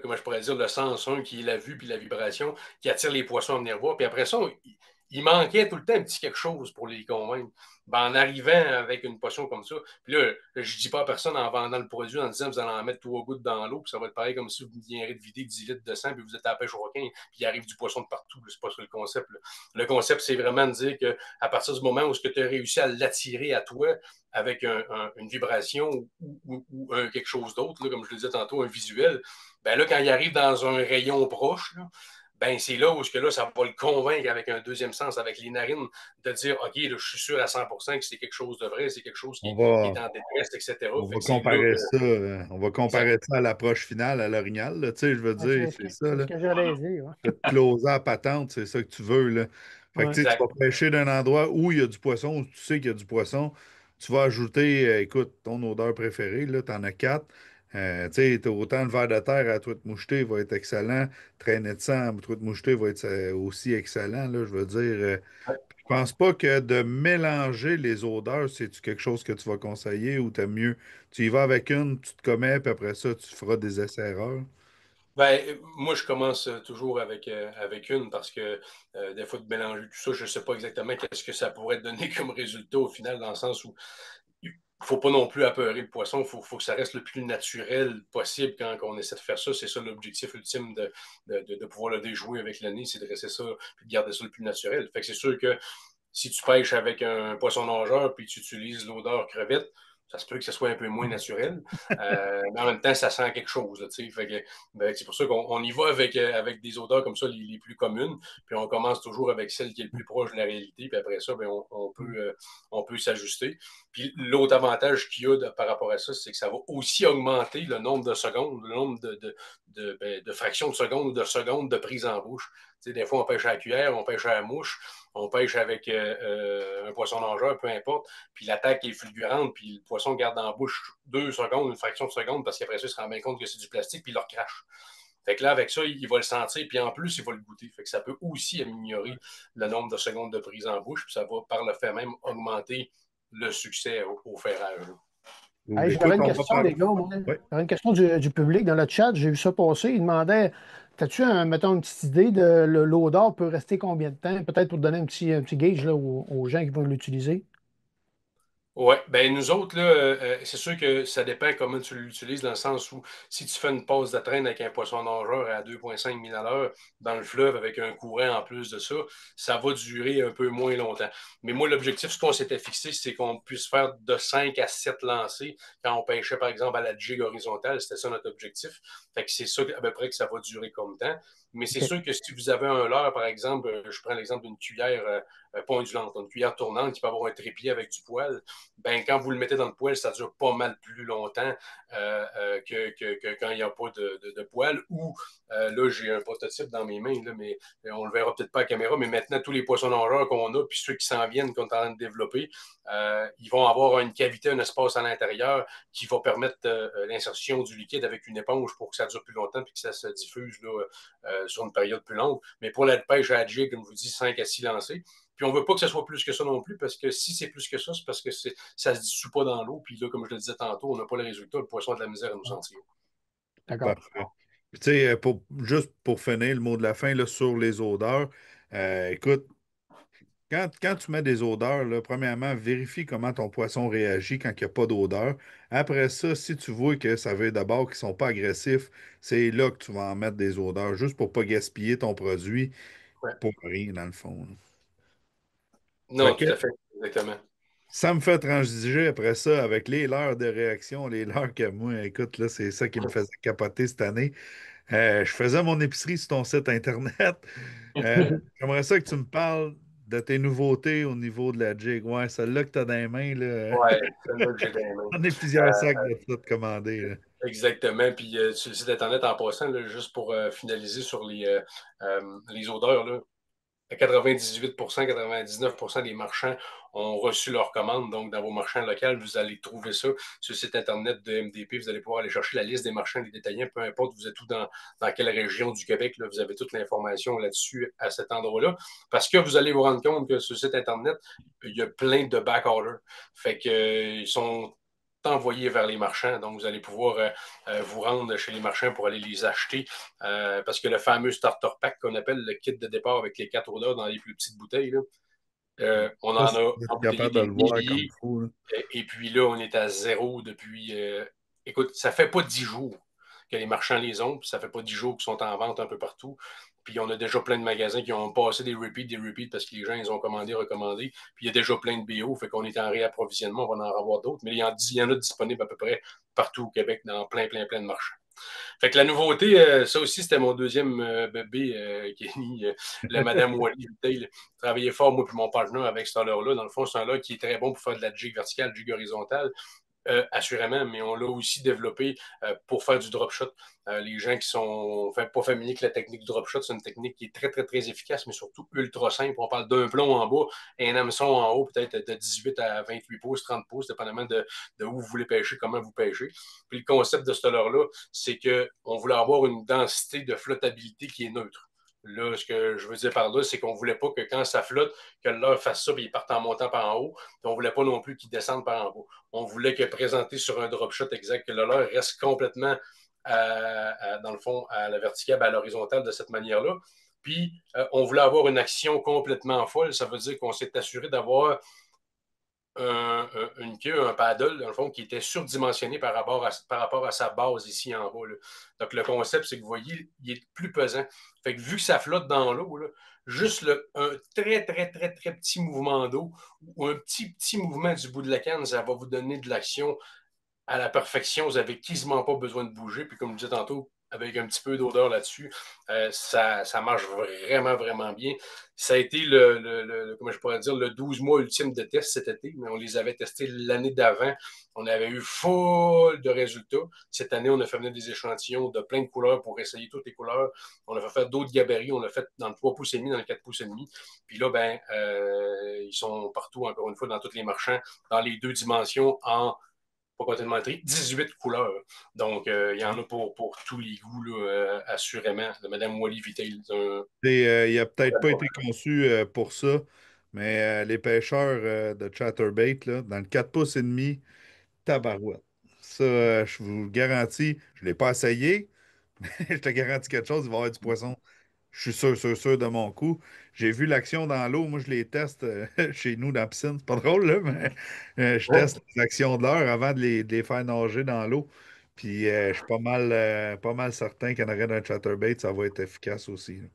[SPEAKER 11] comment je pourrais dire, le sens 1 qui est la vue puis la vibration qui attire les poissons à venir voir. Puis après ça, il manquait tout le temps un petit quelque chose pour les convaincre. Ben, en arrivant avec une potion comme ça, puis là, je dis pas à personne en vendant le produit en disant vous allez en mettre 3 gouttes dans l'eau, puis ça va être pareil comme si vous viendrez de vider 10 litres de sang, puis vous êtes à la pêche au requin, puis il arrive du poisson de partout. C'est pas ça le concept. Là. Le concept, c'est vraiment de dire qu'à partir du moment où tu as réussi à l'attirer à toi avec une vibration ou quelque chose d'autre, comme je le disais tantôt, un visuel, ben là, quand il arrive dans un rayon proche, là, ben c'est là où là, ça va le convaincre avec un deuxième sens, avec les narines, de dire OK, là, je suis sûr à 100% que c'est quelque chose de vrai, c'est quelque chose qui est en détresse, etc.
[SPEAKER 8] On va comparer ça, on va comparer ça à l'approche finale, à l'orignal. Tu sais, je veux dire, c'est ça.
[SPEAKER 3] C'est
[SPEAKER 8] Là.
[SPEAKER 3] ce que j'allais dire.
[SPEAKER 8] De te closer à patente, c'est ça que tu veux. Là. Fait que tu sais, tu vas pêcher d'un endroit où il y a du poisson, où tu sais qu'il y a du poisson. Tu vas ajouter, écoute, ton odeur préférée, tu en as 4. Tu sais, autant le ver de terre à truite mouchetée va être excellent. Traînée de sang à truite mouchetée va être aussi excellent. Là, je veux dire, je pense pas que de mélanger les odeurs, c'est quelque chose que tu vas conseiller ou t'aimes mieux. Tu y vas avec une, tu te commets, puis après ça, tu feras des essais-erreurs.
[SPEAKER 11] Ben, moi, je commence toujours avec une parce que des fois, de mélanger tout ça, je ne sais pas exactement qu'est-ce que ça pourrait donner comme résultat au final, dans le sens où il ne faut pas non plus apeurer le poisson, il faut que ça reste le plus naturel possible quand on essaie de faire ça. C'est ça l'objectif ultime de pouvoir le déjouer avec le nez, c'est de rester ça et de garder ça le plus naturel. Fait que c'est sûr que si tu pêches avec un poisson nageur puis tu utilises l'odeur crevette, ça se peut que ce soit un peu moins naturel. Mais en même temps, ça sent quelque chose. Là, c'est pour ça qu'on y va avec des odeurs comme ça, les plus communes. Puis on commence toujours avec celle qui est le plus proche de la réalité. Puis après ça, on peut s'ajuster. Puis l'autre avantage qu'il y a par rapport à ça, c'est que ça va aussi augmenter le nombre de secondes, le nombre de fractions de secondes ou de secondes de prise en bouche. Des fois, on pêche à la cuillère, on pêche à la mouche, on pêche avec un poisson nageur, peu importe, puis l'attaque est fulgurante, puis le poisson garde dans la bouche 2 secondes, une fraction de seconde, parce qu'après ça, il se rend bien compte que c'est du plastique, puis il le recrache. Fait que là, avec ça, il va le sentir, puis en plus, il va le goûter. Fait que ça peut aussi améliorer le nombre de secondes de prise en bouche, puis ça va par le fait même augmenter le succès au ferrage.
[SPEAKER 3] Hey, j'avais
[SPEAKER 8] Écoute,
[SPEAKER 3] une
[SPEAKER 8] on va
[SPEAKER 3] question,
[SPEAKER 8] parler.
[SPEAKER 3] les gars. Moi.
[SPEAKER 8] Oui.
[SPEAKER 3] J'avais une question du public dans le chat. J'ai vu ça passer. Il demandait, as-tu, mettons, une petite idée de l'odeur peut rester combien de temps? Peut-être pour donner un petit gauge là, aux gens qui vont l'utiliser.
[SPEAKER 11] Oui, ben nous autres, là, c'est sûr que ça dépend comment tu l'utilises, dans le sens où si tu fais une pause de traîne avec un poisson nageur à 2,5 000 à l'heure dans le fleuve avec un courant en plus de ça, ça va durer un peu moins longtemps. Mais moi, l'objectif, ce qu'on s'était fixé, c'est qu'on puisse faire de 5 à 7 lancers quand on pêchait, par exemple, à la jig horizontale. C'était ça notre objectif. Fait que c'est ça à peu près que ça va durer comme temps. Mais c'est
[SPEAKER 3] OK.
[SPEAKER 11] sûr que si vous avez un leurre, par exemple, je prends l'exemple d'une cuillère pas ondulante, une cuillère tournante qui peut avoir un trépied avec du poil, ben, quand vous le mettez dans le poêle, ça dure pas mal plus longtemps que quand il n'y a pas de poêle. Ou là, j'ai un prototype dans mes mains, là, mais on le verra peut-être pas à la caméra, mais maintenant, tous les poissons nageurs qu'on a, puis ceux qui s'en viennent, qu'on est en train de développer, ils vont avoir une cavité, un espace à l'intérieur qui va permettre l'insertion du liquide avec une éponge pour que ça dure plus longtemps et que ça se diffuse là, sur une période plus longue. Mais pour la pêche à la jig, comme je vous dis, 5 à 6 lancers. Puis on ne veut pas que ce soit plus que ça non plus, parce que si c'est plus que ça, c'est parce que ça ne se dissout pas dans l'eau. Puis là, comme je le disais tantôt, on n'a pas le résultat. Le poisson a de la misère à nous sentir.
[SPEAKER 3] D'accord.
[SPEAKER 8] Parfait. Tu sais, juste pour finir le mot de la fin là, sur les odeurs, écoute, quand tu mets des odeurs, là, premièrement, vérifie comment ton poisson réagit quand il n'y a pas d'odeur. Après ça, si tu vois que ça veut d'abord qu'ils ne sont pas agressifs, c'est là que tu vas en mettre des odeurs, juste pour ne pas gaspiller ton produit
[SPEAKER 11] Ouais.
[SPEAKER 8] pour rien, dans le fond.
[SPEAKER 11] Non,
[SPEAKER 8] Fait
[SPEAKER 11] tout
[SPEAKER 8] que
[SPEAKER 11] à fait. Exactement.
[SPEAKER 8] ça me fait transiger après ça avec les leurres de réaction, les leurres que moi, écoute, là, c'est ça qui me faisait capoter cette année. Je faisais mon épicerie sur ton site Internet. J'aimerais ça que tu me parles de tes nouveautés au niveau de la jig. Ouais, celle-là que tu as dans les mains, là.
[SPEAKER 11] Ouais, celle-là que j'ai dans les mains.
[SPEAKER 8] On est plusieurs sacs de ça de commander, là.
[SPEAKER 11] Exactement. Puis sur le site Internet, en passant, là, juste pour finaliser sur les odeurs, là, à 98 99 des marchands ont reçu leur commande. Donc, dans vos marchands locaux, vous allez trouver ça sur le site Internet de MDP. Vous allez pouvoir aller chercher la liste des marchands, des détaillants, peu importe vous êtes où dans quelle région du Québec. Là, vous avez toute l'information là-dessus à cet endroit-là. Parce que vous allez vous rendre compte que sur le site Internet, il y a plein de back-orders. Fait qu'ils sont envoyés vers les marchands. Donc, vous allez pouvoir vous rendre chez les marchands pour aller les acheter. Parce que le fameux starter pack qu'on appelle le kit de départ avec les 4 odeurs dans les plus petites bouteilles, là, on
[SPEAKER 8] Ça,
[SPEAKER 11] en a
[SPEAKER 8] c'est
[SPEAKER 11] embouteillé
[SPEAKER 8] capable de
[SPEAKER 11] des
[SPEAKER 8] le voir comme
[SPEAKER 11] milliers.
[SPEAKER 8] il faut, là.
[SPEAKER 11] Et puis là, on est à zéro depuis. Écoute, ça fait pas 10 jours que les marchands les ont, puis ça fait pas 10 jours qu'ils sont en vente un peu partout. Puis on a déjà plein de magasins qui ont passé des repeats parce que les gens, ils ont commandé, recommandé. Puis il y a déjà plein de BO, fait qu'on est en réapprovisionnement, on va en avoir d'autres. Mais il y en a disponibles à peu près partout au Québec, dans plein de marchands. Fait que la nouveauté, ça aussi, c'était mon deuxième bébé, Kenny, la Madame Wally Retail. Travaillait fort, moi, puis mon partenaire avec ce leurre-là. Dans le fond, c'est un leurre qui est très bon pour faire de la jig verticale, jig horizontale. Assurément, mais on l'a aussi développé pour faire du drop shot. Les gens qui sont pas familiers avec la technique du drop shot, c'est une technique qui est très efficace, mais surtout ultra simple. On parle d'un plomb en bas et un hameçon en haut, peut-être de 18 à 28 pouces, 30 pouces, dépendamment de où vous voulez pêcher, comment vous pêchez. Puis le concept de ce leurre-là, c'est qu'on voulait avoir une densité de flottabilité qui est neutre. Là, ce que je veux dire par là, c'est qu'on ne voulait pas que quand ça flotte, que le leurre fasse ça et il parte en montant par en haut. Puis on ne voulait pas non plus qu'il descende par en bas. On voulait que présenté sur un drop shot exact, que le leurre reste complètement, dans le fond, à la verticale, à l'horizontale de cette manière-là. Puis, on voulait avoir une action complètement folle. Ça veut dire qu'on s'est assuré d'avoir une queue, un paddle, dans le fond, qui était surdimensionné par rapport à sa base ici en bas. Là. Donc, le concept, c'est que vous voyez, il est plus pesant. Fait que vu que ça flotte dans l'eau, là, juste un très petit mouvement d'eau ou un petit mouvement du bout de la canne, ça va vous donner de l'action à la perfection. Vous n'avez quasiment pas besoin de bouger. Puis, comme je disais tantôt, avec un petit peu d'odeur là-dessus, ça marche vraiment bien. Ça a été comment je pourrais dire, le 12 mois ultime de test cet été, mais on les avait testés l'année d'avant. On avait eu full de résultats. Cette année, on a fait venir des échantillons de plein de couleurs pour essayer toutes les couleurs. On a fait d'autres gabarits. On l'a fait dans le 3 pouces et demi, dans le 4 pouces et demi. Puis là, ils sont partout, encore une fois, dans tous les marchands, dans les deux dimensions, pas compter de menterie, 18 couleurs. Donc, il y en a pour tous les goûts, là, assurément, de Mme Wally Vitail.
[SPEAKER 8] Il n'a peut-être pas été conçu pour ça, mais les pêcheurs de Chatterbait, là, dans le 4 pouces et demi, tabarouette. Ça, je vous le garantis, je ne l'ai pas essayé, mais je te garantis quelque chose, il va y avoir du poisson. Je suis sûr de mon coup. J'ai vu l'action dans l'eau. Moi, je les teste chez nous dans la piscine. C'est pas drôle, là, mais je teste les actions de l'heure avant de les faire nager dans l'eau. Puis je suis pas mal certain qu'en arrêt d'un chatterbait, ça va être efficace aussi, là.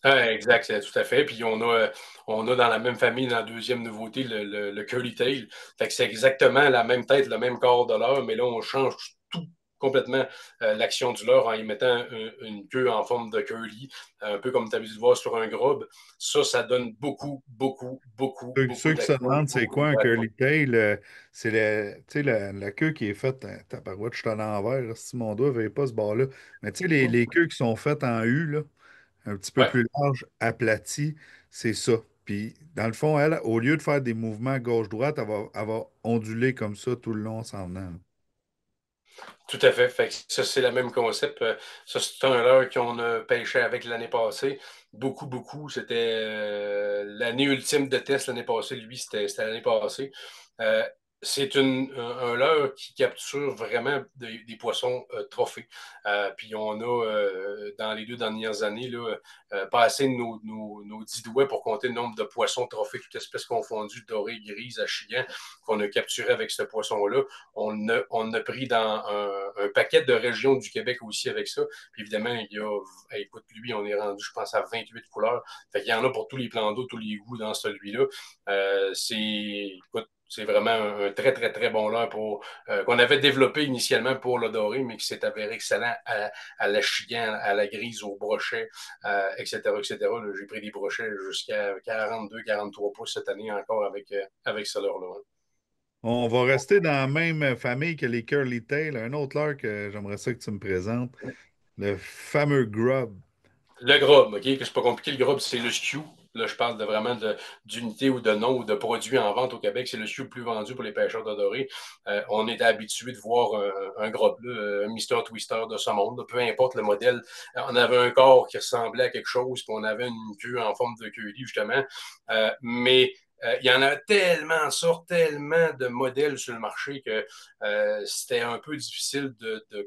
[SPEAKER 11] Ah, exact, c'est tout à fait. Puis on a dans la même famille, dans la deuxième nouveauté, le curly tail. Fait que c'est exactement la même tête, le même corps de leurre, mais là, on change tout complètement l'action du leurre en y mettant une queue en forme de curly, un peu comme tu as vu de voir sur un grub. Ça donne beaucoup, beaucoup, beaucoup, beaucoup
[SPEAKER 8] Ceux qui se
[SPEAKER 11] d'action.
[SPEAKER 8] demandent c'est quoi un curly tail, c'est tu sais, la queue qui est faite, tabarouette, je suis à l'envers, là, si mon doigt ne veut pas ce bord-là. Mais tu sais, les queues qui sont faites en U, là, un petit peu
[SPEAKER 11] Ouais.
[SPEAKER 8] plus large, aplati, c'est ça. Puis, dans le fond, elle, au lieu de faire des mouvements gauche-droite, elle va onduler comme ça tout le long s'en venant, là.
[SPEAKER 11] Tout à fait. Fait que ça, c'est le même concept. Ça, c'est un leurre qu'on a pêché avec l'année passée. Beaucoup, beaucoup. C'était l'année ultime de test l'année passée. Lui, c'était l'année passée. Euh, c'est un leurre qui capture vraiment des poissons trophées. Puis on a, dans les 2 dernières années, là, passé nos 10 doigts pour compter le nombre de poissons trophées, toutes espèces confondues, dorées, grises, achillants, qu'on a capturé avec ce poisson-là. On a pris dans un paquet de régions du Québec aussi avec ça. Puis évidemment, écoute, lui, on est rendu, je pense, à 28 couleurs. Fait qu'il y en a pour tous les plans d'eau, tous les goûts dans celui-là. Écoute, c'est vraiment un très, très, très bon leurre qu'on avait développé initialement pour le doré, mais qui s'est avéré excellent à la chigan, à la grise, au brochet, etc., etc. Là, j'ai pris des brochets jusqu'à 42, 43 pouces cette année encore avec ce leurre-là.
[SPEAKER 8] On va rester dans la même famille que les curly tail. Un autre leurre que j'aimerais ça que tu me présentes, le fameux grub.
[SPEAKER 11] Le grub, OK? Que c'est pas compliqué, le grub, c'est le SKU. Là, je parle vraiment d'unité ou de nom ou de produits en vente au Québec. C'est le SKU le plus vendu pour les pêcheurs de doré. On est habitué de voir un grub, là, un Mister Twister de ce monde, là, peu importe le modèle. On avait un corps qui ressemblait à quelque chose, puis on avait une queue en forme de queue justement. Mais il y en a tellement tellement de modèles sur le marché que c'était un peu difficile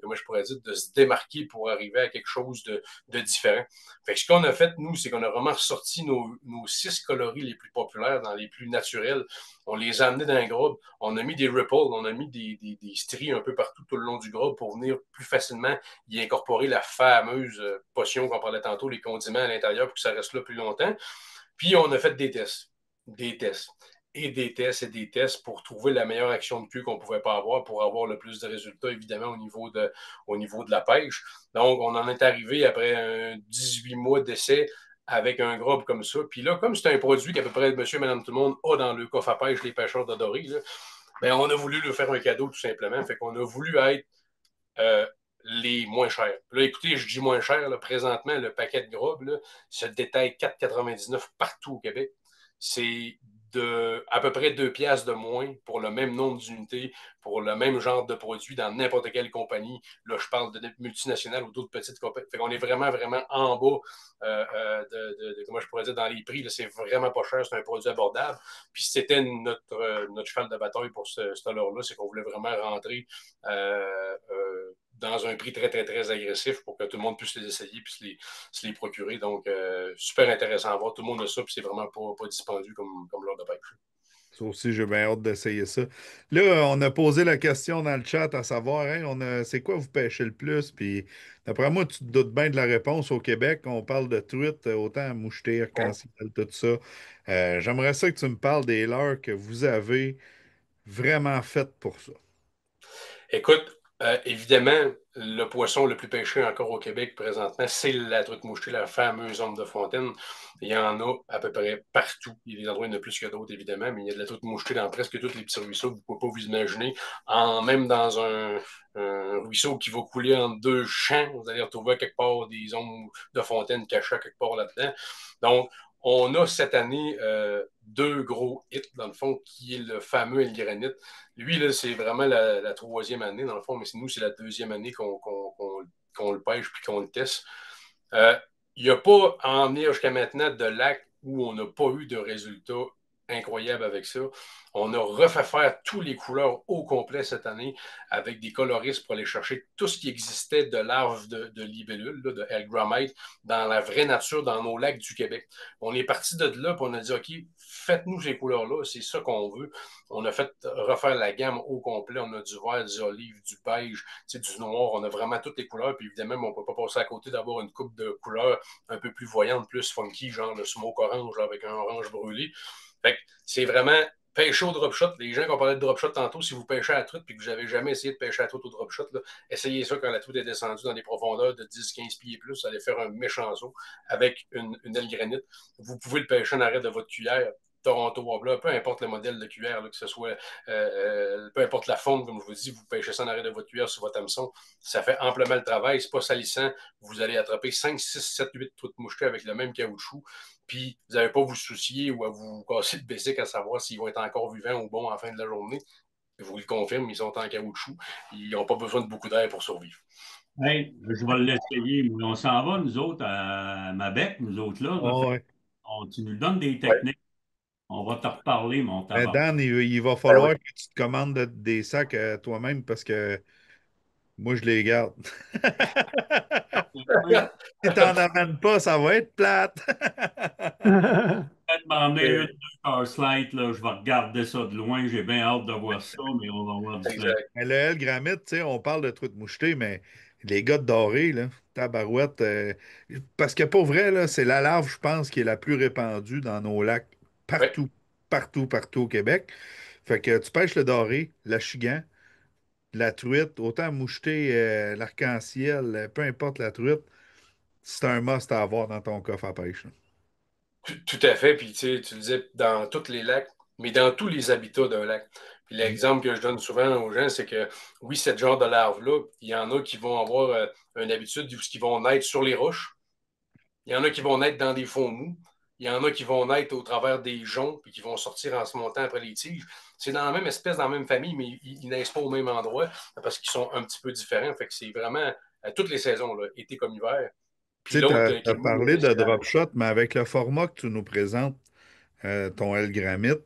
[SPEAKER 11] comment je pourrais dire, de se démarquer pour arriver à quelque chose de différent. Fait que ce qu'on a fait, nous, c'est qu'on a vraiment ressorti nos 6 coloris les plus populaires, dans les plus naturels. On les a amenés dans un groupe. On a mis des ripples, on a mis des stries un peu partout tout le long du groupe pour venir plus facilement y incorporer la fameuse potion qu'on parlait tantôt, les condiments à l'intérieur pour que ça reste là plus longtemps. Puis on a fait des tests. Des tests et des tests et des tests pour trouver la meilleure action de queue qu'on ne pouvait pas avoir pour avoir le plus de résultats, évidemment, au niveau de la pêche. Donc, on en est arrivé après 18 mois d'essai avec un groupe comme ça. Puis là, comme c'est un produit qu'à peu près monsieur et madame tout le monde a dans le coffre à pêche, les pêcheurs de doré, là, ben, on a voulu lui faire un cadeau tout simplement. Fait qu'on a voulu être les moins chers. Là, écoutez, je dis moins cher. Là, présentement, le paquet de grobes là, se détaille 4,99 partout au Québec. C'est à peu près 2 piastres de moins pour le même nombre d'unités, pour le même genre de produit dans n'importe quelle compagnie. Là, je parle de multinationales ou d'autres petites compagnies. Fait qu'on est vraiment, vraiment en bas comment je pourrais dire, dans les prix. Là, c'est vraiment pas cher, c'est un produit abordable. Puis c'était notre cheval de bataille pour ce leurre-là, c'est qu'on voulait vraiment rentrer dans un prix très, très, très agressif pour que tout le monde puisse les essayer et se les procurer. Donc, super intéressant à voir. Tout le monde a ça, puis c'est vraiment pas dispendieux comme l'heure de pêche.
[SPEAKER 8] Ça aussi, j'ai bien hâte d'essayer ça. Là, on a posé la question dans le chat à savoir, hein, c'est quoi vous pêchez le plus? Puis, d'après moi, tu te doutes bien de la réponse au Québec. On parle de truite, autant moucheté, arc-en-ciel, tout ça. J'aimerais ça que tu me parles des leurres que vous avez vraiment faites pour ça.
[SPEAKER 11] Écoute, évidemment, le poisson le plus pêché encore au Québec présentement, c'est la truite mouchetée, la fameuse ombre de fontaine. Il y en a à peu près partout. Il y a des endroits où il y en a plus que d'autres, évidemment, mais il y a de la truite mouchetée dans presque tous les petits ruisseaux que vous ne pouvez pas vous imaginer. Même dans un ruisseau qui va couler entre 2 champs, vous allez retrouver quelque part des ombres de fontaine cachées quelque part là-dedans. Donc, On a cette année deux gros hits, dans le fond, qui est le fameux El Granit. Lui, là, c'est vraiment la troisième année, dans le fond, mais nous, c'est la deuxième année qu'on le pêche puis qu'on le teste. Il n'y a pas en venir jusqu'à maintenant de lac où on n'a pas eu de résultats incroyables avec ça. On a refait faire tous les couleurs au complet cette année avec des coloristes pour aller chercher tout ce qui existait de larves de libellules, là, de L-gramite, dans la vraie nature, dans nos lacs du Québec. On est parti de là et on a dit, OK, faites-nous ces couleurs-là, c'est ça qu'on veut. On a fait refaire la gamme au complet. On a du vert, du olive, du beige, du noir. On a vraiment toutes les couleurs. Puis évidemment, on ne peut pas passer à côté d'avoir une coupe de couleurs un peu plus voyante, plus funky, genre le smoke orange là, avec un orange brûlé. Fait que c'est vraiment pêcher au drop shot. Les gens qui ont parlé de drop shot tantôt, si vous pêchez à la truite et que vous n'avez jamais essayé de pêcher à la truite au drop shot, là, essayez ça quand la truite est descendue dans des profondeurs de 10-15 pieds et plus. Vous allez faire un méchant saut avec une aile granite. Vous pouvez le pêcher en arrêt de votre cuillère. Toronto Wobbler, peu importe le modèle de cuillère, là, que ce soit, peu importe la forme, comme je vous dis, vous pêchez ça en arrêt de votre cuillère sur votre hameçon, ça fait amplement le travail, c'est pas salissant, vous allez attraper 5, 6, 7, 8 truites mouchetées avec le même caoutchouc, puis vous n'avez pas à vous soucier ou à vous casser le basic à savoir s'ils vont être encore vivants ou bons à la fin de la journée. Je vous le confirme, ils sont en caoutchouc, ils n'ont pas besoin de beaucoup d'air pour survivre.
[SPEAKER 7] Hey, je vais l'essayer. On s'en va, nous autres, à Mabec, nous autres là.
[SPEAKER 8] Oh, ouais.
[SPEAKER 7] Tu nous donnes des techniques. On va te reparler, mon
[SPEAKER 8] Mais
[SPEAKER 7] tabac.
[SPEAKER 8] Dan, il va falloir que tu te commandes des sacs toi-même parce que moi, je les garde. Si t'en amènes pas, ça va être plate.
[SPEAKER 7] Peut-être m'emmener une, deux Cars Light, là. Je vais regarder ça de loin. J'ai bien hâte de voir ça, mais on va voir du plaisir.
[SPEAKER 8] Mais le L-gramite, tu sais, on parle de truite mouchetée, mais les gars de doré, là, tabarouette, parce que pour vrai, là, c'est la larve, je pense, qui est la plus répandue dans nos lacs partout, partout, partout au Québec. Fait que tu pêches le doré, le chigan, la truite, autant moucheter l'arc-en-ciel, peu importe la truite, c'est un must à avoir dans ton coffre à pêche, là.
[SPEAKER 11] Tout à fait. Puis, tu le disais, dans tous les lacs, mais dans tous les habitats d'un lac. Puis, l'exemple que je donne souvent aux gens, c'est que, oui, ce genre de larves-là, il y en a qui vont avoir une habitude où ils vont naître sur les roches. Il y en a qui vont naître dans des fonds mous. Il y en a qui vont naître au travers des joncs puis qui vont sortir en se montant après les tiges. C'est dans la même espèce, dans la même famille, mais ils naissent pas au même endroit parce qu'ils sont un petit peu différents. Fait que c'est vraiment à toutes les saisons, là, été comme hiver. Puis
[SPEAKER 8] Tu sais,
[SPEAKER 11] l'autre
[SPEAKER 8] tu as parlé de drop shot, mais avec le format que tu nous présentes, ton L-gramite,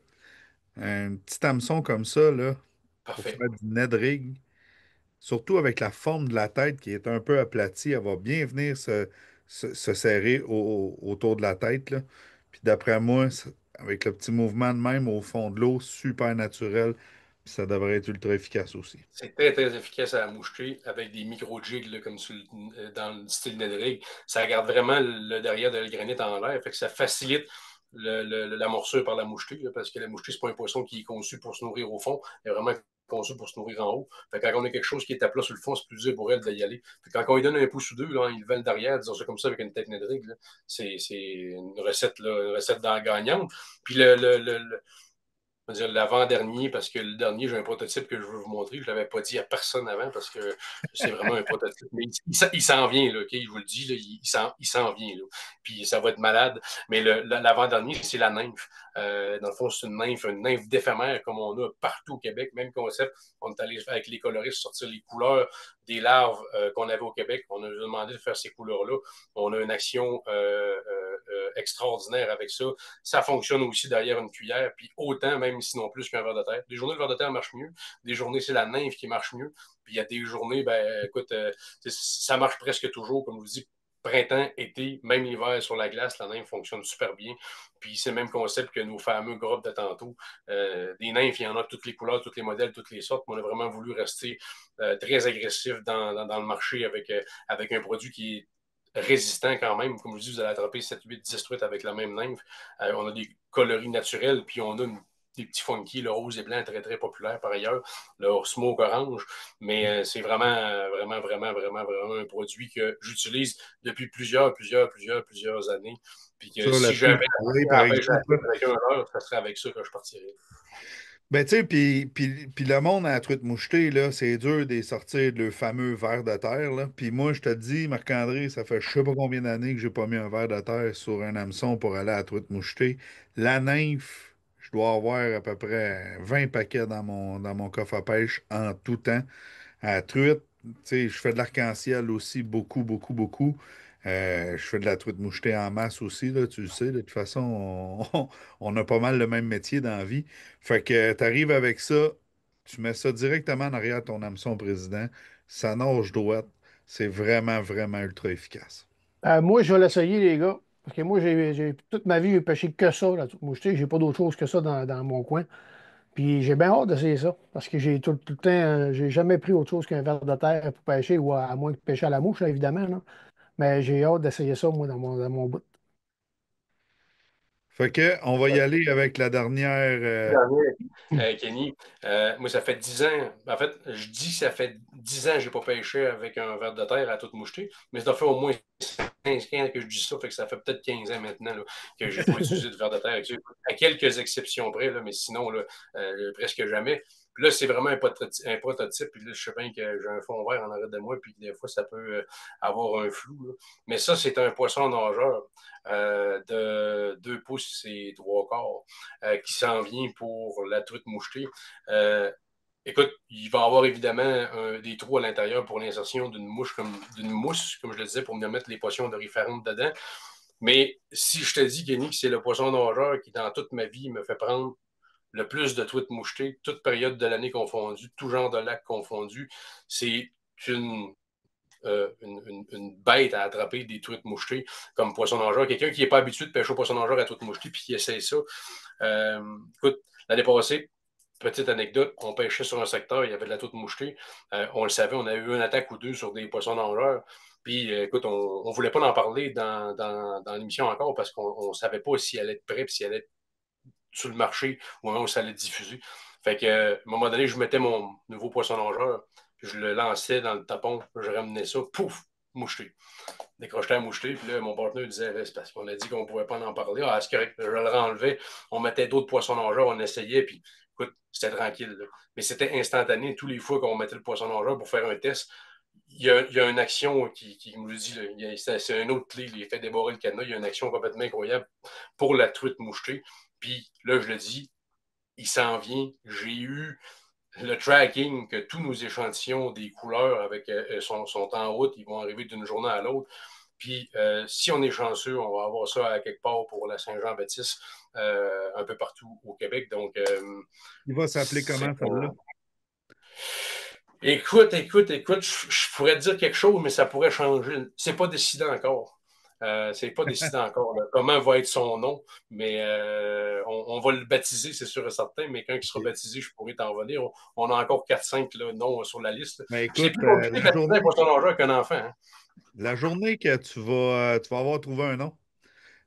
[SPEAKER 8] un petit hameçon comme ça, là, pour
[SPEAKER 11] Parfait.
[SPEAKER 8] faire du Ned rig, surtout avec la forme de la tête qui est un peu aplatie, elle va bien venir se serrer autour de la tête, là. Puis d'après moi, avec le petit mouvement de même au fond de l'eau, super naturel, puis ça devrait être ultra efficace aussi.
[SPEAKER 11] C'est très, très efficace à moucheter avec des micro-jigs là, comme dans le style Nedrig. Ça garde vraiment le derrière de la granite en l'air. Fait que ça facilite la morsure par la moucheté, là, parce que la moucheté, c'est pas un poisson qui est conçu pour se nourrir au fond. Il est vraiment conçu pour se nourrir en haut. Fait que quand on a quelque chose qui est à plat sur le fond, c'est plus dur pour elle d'y aller. Fait que quand on lui donne un pouce ou deux, là, il le derrière, disons ça comme ça avec une tête Nedrig, c'est une recette, là, une recette dans la gagnante. Puis l'avant-dernier, parce que le dernier, j'ai un prototype que je veux vous montrer. Je ne l'avais pas dit à personne avant parce que c'est vraiment un prototype. Mais il s'en vient, là, okay? Je vous le dis, là, il s'en vient. Là. Puis ça va être malade. Mais l'avant-dernier, c'est la nymphe. Dans le fond, c'est une nymphe d'éphémère comme on a partout au Québec. Même concept. On est allé avec les coloristes sortir les couleurs des larves qu'on avait au Québec. On a demandé de faire ces couleurs-là. On a une action extraordinaire avec ça. Ça fonctionne aussi derrière une cuillère. Puis autant, même sinon plus qu'un verre de terre. Des journées, le verre de terre marche mieux. Des journées, c'est la nymphe qui marche mieux. Puis il y a des journées, ben écoute, ça marche presque toujours, comme je vous dis, printemps, été, même l'hiver sur la glace, la nymphe fonctionne super bien. Puis c'est le même concept que nos fameux groupes de tantôt. Des nymphes, il y en a toutes les couleurs, tous les modèles, toutes les sortes. Mais on a vraiment voulu rester très agressif dans le marché avec un produit qui est résistant quand même. Comme je vous dis, vous allez attraper 7, 8, 10 truites avec la même nymphe. On a des coloris naturels, puis on a des petits funky, le rose et blanc, très, très populaire par ailleurs, le smoke orange. Mais c'est vraiment un produit que j'utilise depuis plusieurs années. Puis que si j'avais
[SPEAKER 8] par exemple,
[SPEAKER 11] avec un heure, ça serait avec ça que je partirais.
[SPEAKER 8] Ben, tu sais, puis le monde à la truite mouchetée, là, c'est dur de les sortir de le fameux ver de terre, là. Puis moi, je te dis, Marc-André, ça fait je sais pas combien d'années que j'ai pas mis un ver de terre sur un hameçon pour aller à la truite mouchetée. La nymphe, je dois avoir à peu près 20 paquets dans mon coffre à pêche en tout temps. À la truite, tu sais, je fais de l'arc-en-ciel aussi, beaucoup, beaucoup, beaucoup. Je fais de la truite mouchetée en masse aussi, là, tu le sais. De toute façon, on a pas mal le même métier dans la vie. Fait que tu arrives avec ça, tu mets ça directement en arrière de ton hameçon président, ça nage droite. C'est vraiment, vraiment ultra efficace.
[SPEAKER 3] Moi, je vais l'essayer, les gars. Parce que moi, toute ma vie, j'ai pêché que ça, la truite mouchetée. J'ai pas d'autre chose que ça dans mon coin. Puis j'ai bien hâte d'essayer ça. Parce que j'ai tout le temps, j'ai jamais pris autre chose qu'un ver de terre pour pêcher, ou à moins que pêcher à la mouche, là, évidemment, là. Mais j'ai hâte d'essayer ça, moi, dans mon bout.
[SPEAKER 8] Fait que on va y aller avec la dernière.
[SPEAKER 11] Dernier, Kenny, moi, ça fait 10 ans. En fait, je dis que ça fait 10 ans que je n'ai pas pêché avec un ver de terre à toute moucheté, mais ça fait au moins 15 ans que je dis ça, fait que ça fait peut-être 15 ans maintenant là, que j'ai pas utilisé de ver de terre. À quelques exceptions près, là, mais sinon, là, presque jamais. Puis là, c'est vraiment un prototype. Puis là, je sais bien que j'ai un fond vert en arrêt de moi, puis des fois, ça peut avoir un flou, là. Mais ça, c'est un poisson nageur de 2 pouces et 3 quarts qui s'en vient pour la truite mouchetée. Écoute, il va y avoir évidemment des trous à l'intérieur pour l'insertion d'une mousse, comme je le disais, pour venir mettre les potions d'oriférante dedans. Mais si je te dis, Kenny, que c'est le poisson nageur qui, dans toute ma vie, me fait prendre le plus de truites mouchetées, toute période de l'année confondue, tout genre de lac confondu, c'est une une bête à attraper des truites mouchetées comme poisson nageur. Quelqu'un qui n'est pas habitué de pêcher au poisson nageur à truite mouchetée puis qui essaie ça. Écoute, l'année passée, petite anecdote, on pêchait sur un secteur, il y avait de la truite mouchetée. On le savait, on a eu une attaque ou deux sur des poissons nageurs. Puis, écoute, on ne voulait pas en parler dans l'émission encore parce qu'on ne savait pas si elle allait être prête, si elle allait être sur le marché au moment où ça allait être diffusé. Fait que, à un moment donné, je mettais mon nouveau poisson nageur, puis je le lançais dans le tapon, je ramenais ça, pouf, moucheté. Décrocheté à moucheté, puis là, mon partenaire disait, c'est parce qu'on a dit qu'on ne pouvait pas en parler. Ah, c'est correct, je le renlevais, on mettait d'autres poissons nageurs, on essayait, puis écoute, c'était tranquille, là. Mais c'était instantané, tous les fois qu'on mettait le poisson nageur pour faire un test. Il y a une action qui nous dit, c'est un autre clé, il fait débarrer le cadenas, il y a une action complètement incroyable pour la truite mouchetée. Puis là, je le dis, il s'en vient. J'ai eu le tracking que tous nos échantillons des couleurs sont en route, ils vont arriver d'une journée à l'autre. Puis si on est chanceux, on va avoir ça à quelque part pour la Saint-Jean-Baptiste, un peu partout au Québec. Donc,
[SPEAKER 8] Il va s'appeler comment, celle-là?
[SPEAKER 11] Écoute, je pourrais te dire quelque chose, mais ça pourrait changer. C'est pas décidé encore. C'est pas décidé encore là, comment va être son nom, mais on va le baptiser, c'est sûr et certain, mais quand il sera baptisé, je pourrais t'en venir. On a encore 4-5 noms sur la liste.
[SPEAKER 8] Ben, écoute,
[SPEAKER 11] c'est plus compliqué de baptiser un poisson nageur qu'un enfant. Hein.
[SPEAKER 8] La journée que tu vas avoir trouvé un nom,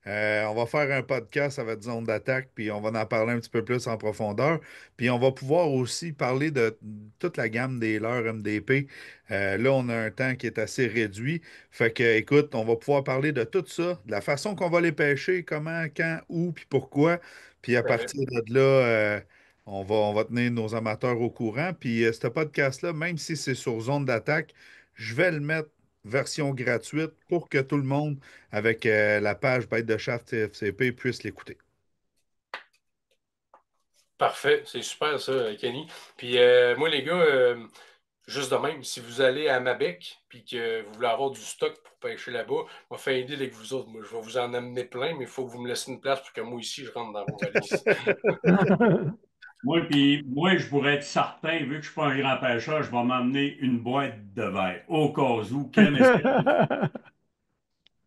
[SPEAKER 8] on va faire un podcast avec zone d'attaque, puis on va en parler un petit peu plus en profondeur. Puis on va pouvoir aussi parler de toute la gamme des leurres MDP. Là, on a un temps qui est assez réduit. Fait que, écoute, on va pouvoir parler de tout ça, de la façon qu'on va les pêcher, comment, quand, où, puis pourquoi. Puis à partir de là, on va tenir nos amateurs au courant. Puis ce podcast-là, même si c'est sur zone d'attaque, je vais le mettre version gratuite pour que tout le monde avec la page Bête de Chasse TFCP puisse l'écouter.
[SPEAKER 11] Parfait, c'est super ça, Kenny. Puis moi, les gars, juste de même, si vous allez à Mabec puis que vous voulez avoir du stock pour pêcher là-bas, on va faire un deal avec vous autres. Moi, je vais vous en amener plein, mais il faut que vous me laissiez une place pour que moi ici, je rentre dans vos valises.
[SPEAKER 7] Moi, je pourrais être certain, vu que je ne suis pas un grand pêcheur, je vais m'emmener une boîte de verre, au cas où. Ken,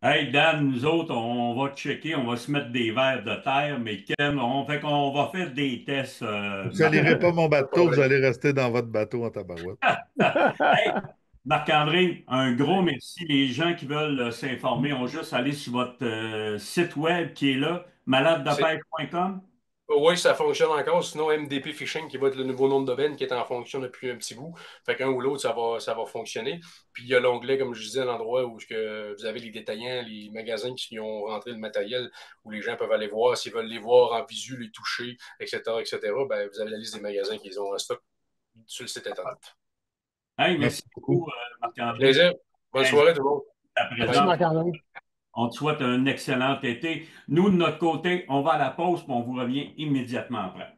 [SPEAKER 7] hey, Dan, nous autres, on va checker, on va se mettre des verres de terre, mais Ken, fait qu'on va faire des tests.
[SPEAKER 8] Vous n'allez pas mon bateau, vous allez rester dans votre bateau en tabarouette.
[SPEAKER 7] Hey, Marc-André, un gros merci. Les gens qui veulent s'informer ont juste à aller sur votre site web qui est là, maladedepêche.com.
[SPEAKER 11] Oui, ça fonctionne encore. Sinon, MDP Fishing, qui va être le nouveau nom de domaine, qui est en fonction depuis un petit bout. Fait qu'un ou l'autre, ça va fonctionner. Puis il y a l'onglet, comme je disais, l'endroit où vous avez les détaillants, les magasins qui ont rentré le matériel, où les gens peuvent aller voir, s'ils veulent les voir en visu, les toucher, etc., etc. Ben, vous avez la liste des magasins qu'ils ont en stock sur le site Internet.
[SPEAKER 7] Hey,
[SPEAKER 8] Merci
[SPEAKER 7] merci
[SPEAKER 8] beaucoup.
[SPEAKER 7] beaucoup, Marc-André.
[SPEAKER 11] Plaisir. Bonne soirée, tout le monde.
[SPEAKER 7] Ta
[SPEAKER 3] Merci,
[SPEAKER 7] présence.
[SPEAKER 3] Marc-André.
[SPEAKER 7] On te souhaite un excellent été. Nous, de notre côté, on va à la pause, puis on vous revient immédiatement après.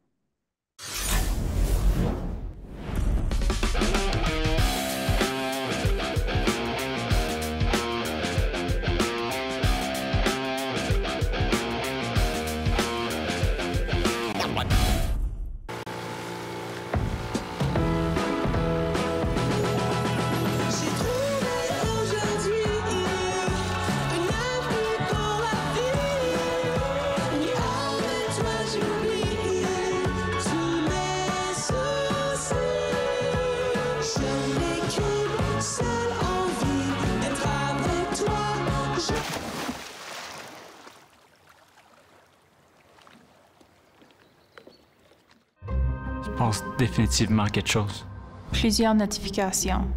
[SPEAKER 12] Je pense définitivement à quelque chose.
[SPEAKER 13] Plusieurs notifications.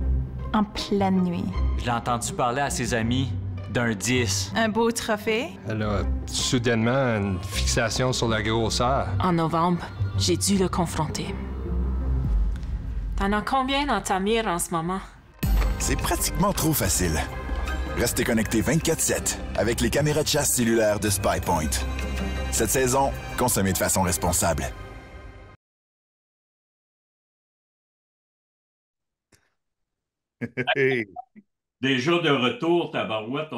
[SPEAKER 13] En pleine nuit.
[SPEAKER 12] Je l'ai entendu parler à ses amis d'un 10.
[SPEAKER 13] Un beau trophée.
[SPEAKER 14] Elle a soudainement une fixation sur la grosseur.
[SPEAKER 15] En novembre, j'ai dû le confronter. T'en as combien dans ta mire en ce moment?
[SPEAKER 16] C'est pratiquement trop facile. Restez connectés 24/7 avec les caméras de chasse cellulaires de SpyPoint. Cette saison, consommez de façon responsable.
[SPEAKER 7] Déjà de retour, Tabarouette,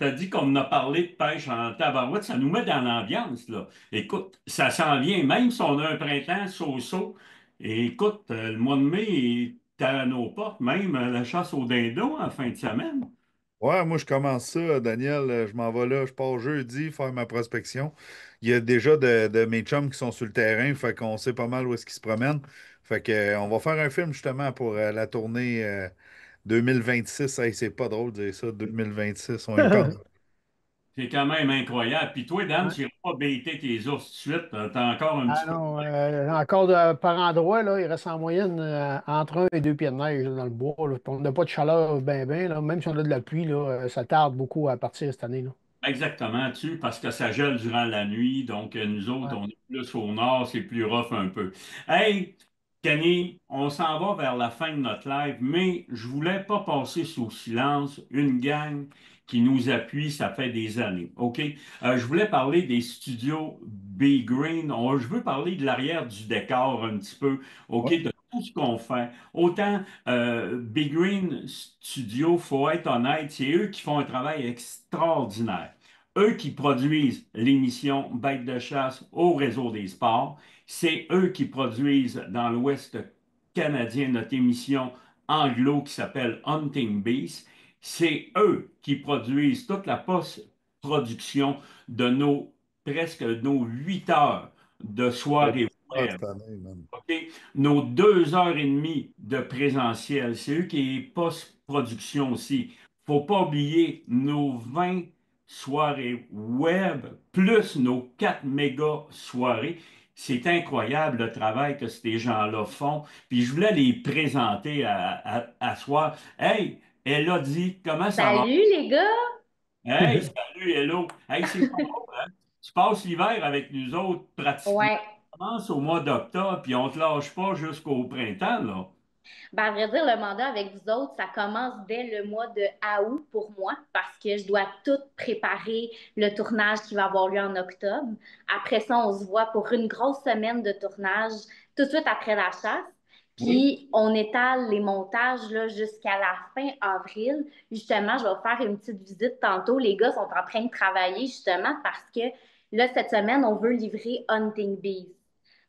[SPEAKER 7] t'as dit qu'on en a parlé de pêche en Tabarouette, ça nous met dans l'ambiance, là. Écoute, ça s'en vient, même si on a un printemps so-so. Et écoute, le mois de mai est à nos portes, même la chasse au dindon en fin de semaine.
[SPEAKER 8] Ouais, moi, je commence ça, Daniel. Je m'en vais là. Je pars jeudi faire ma prospection. Il y a déjà de mes chums qui sont sur le terrain, fait qu'on sait pas mal où est-ce qu'ils se promènent. Fait que, on va faire un film justement pour la tournée 2026. Hey, c'est pas drôle de dire ça, 2026. On y pense.
[SPEAKER 7] C'est quand même incroyable. Puis toi, Dan, tu n'iras pas bêter tes ours tout de suite. T'as encore un
[SPEAKER 3] Ah
[SPEAKER 7] petit peu.
[SPEAKER 3] non, encore par endroit, là, il reste en moyenne entre 1 et 2 pieds de neige là, dans le bois. Là. On n'a pas de chaleur là, même si on a de la pluie, là, ça tarde beaucoup à partir cette année. Là.
[SPEAKER 7] Exactement, parce que ça gèle durant la nuit. Donc, nous autres,
[SPEAKER 3] Ouais.
[SPEAKER 7] on est plus au nord, c'est plus rough un peu. Hey, Kenny, on s'en va vers la fin de notre live, mais je voulais pas passer sous silence une gang qui nous appuie, ça fait des années. OK? Je voulais parler des studios Big Green. Je veux parler de l'arrière du décor un petit peu, OK?
[SPEAKER 8] Ouais.
[SPEAKER 7] De tout ce qu'on fait. Autant Big Green Studio, faut être honnête, c'est eux qui font un travail extraordinaire. Eux qui produisent l'émission Bête de chasse au réseau des sports. C'est eux qui produisent dans l'Ouest canadien notre émission anglo qui s'appelle Hunting Beast. C'est eux qui produisent toute la post-production de presque nos 8 heures de soirée web.
[SPEAKER 8] Cette année, man.
[SPEAKER 7] OK? Nos 2 heures et demie de présentiel, c'est eux qui est post-production aussi. Faut pas oublier nos 20 soirées web plus nos 4 méga soirées. C'est incroyable le travail que ces gens-là font. Puis je voulais les présenter à soir. Hey, elle a dit comment ça va?
[SPEAKER 17] Salut les gars!
[SPEAKER 7] Hey, salut, hello. Hey, c'est pas drôle, hein? Tu passes l'hiver avec nous autres pratiquement.
[SPEAKER 17] Ouais.
[SPEAKER 7] On commence au mois d'octobre, puis on te lâche pas jusqu'au printemps, là.
[SPEAKER 17] Ben, à vrai dire, le mandat avec vous autres, ça commence dès le mois de août pour moi parce que je dois tout préparer le tournage qui va avoir lieu en octobre. Après ça, on se voit pour une grosse semaine de tournage tout de suite après la chasse. Puis, on étale les montages là, jusqu'à la fin avril. Justement, je vais faire une petite visite tantôt. Les gars sont en train de travailler justement parce que là, cette semaine, on veut livrer Hunting Bees.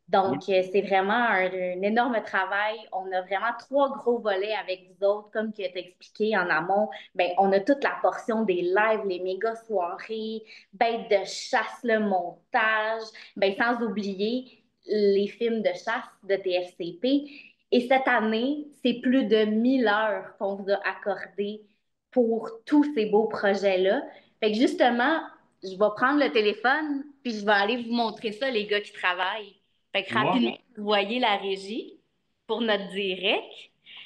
[SPEAKER 17] Donc, c'est vraiment un énorme travail. On a vraiment 3 gros volets avec vous autres. Comme tu as expliqué en amont, ben, on a toute la portion des lives, les méga soirées, bêtes de chasse, le montage, ben, sans oublier les films de chasse de TFCP. Et cette année, c'est plus de 1000 heures qu'on vous a accordées pour tous ces beaux projets-là. Fait que justement, je vais prendre le téléphone, puis je vais aller vous montrer ça, les gars qui travaillent. Fait que rapidement,
[SPEAKER 7] Ouais.
[SPEAKER 17] vous voyez la régie pour notre direct.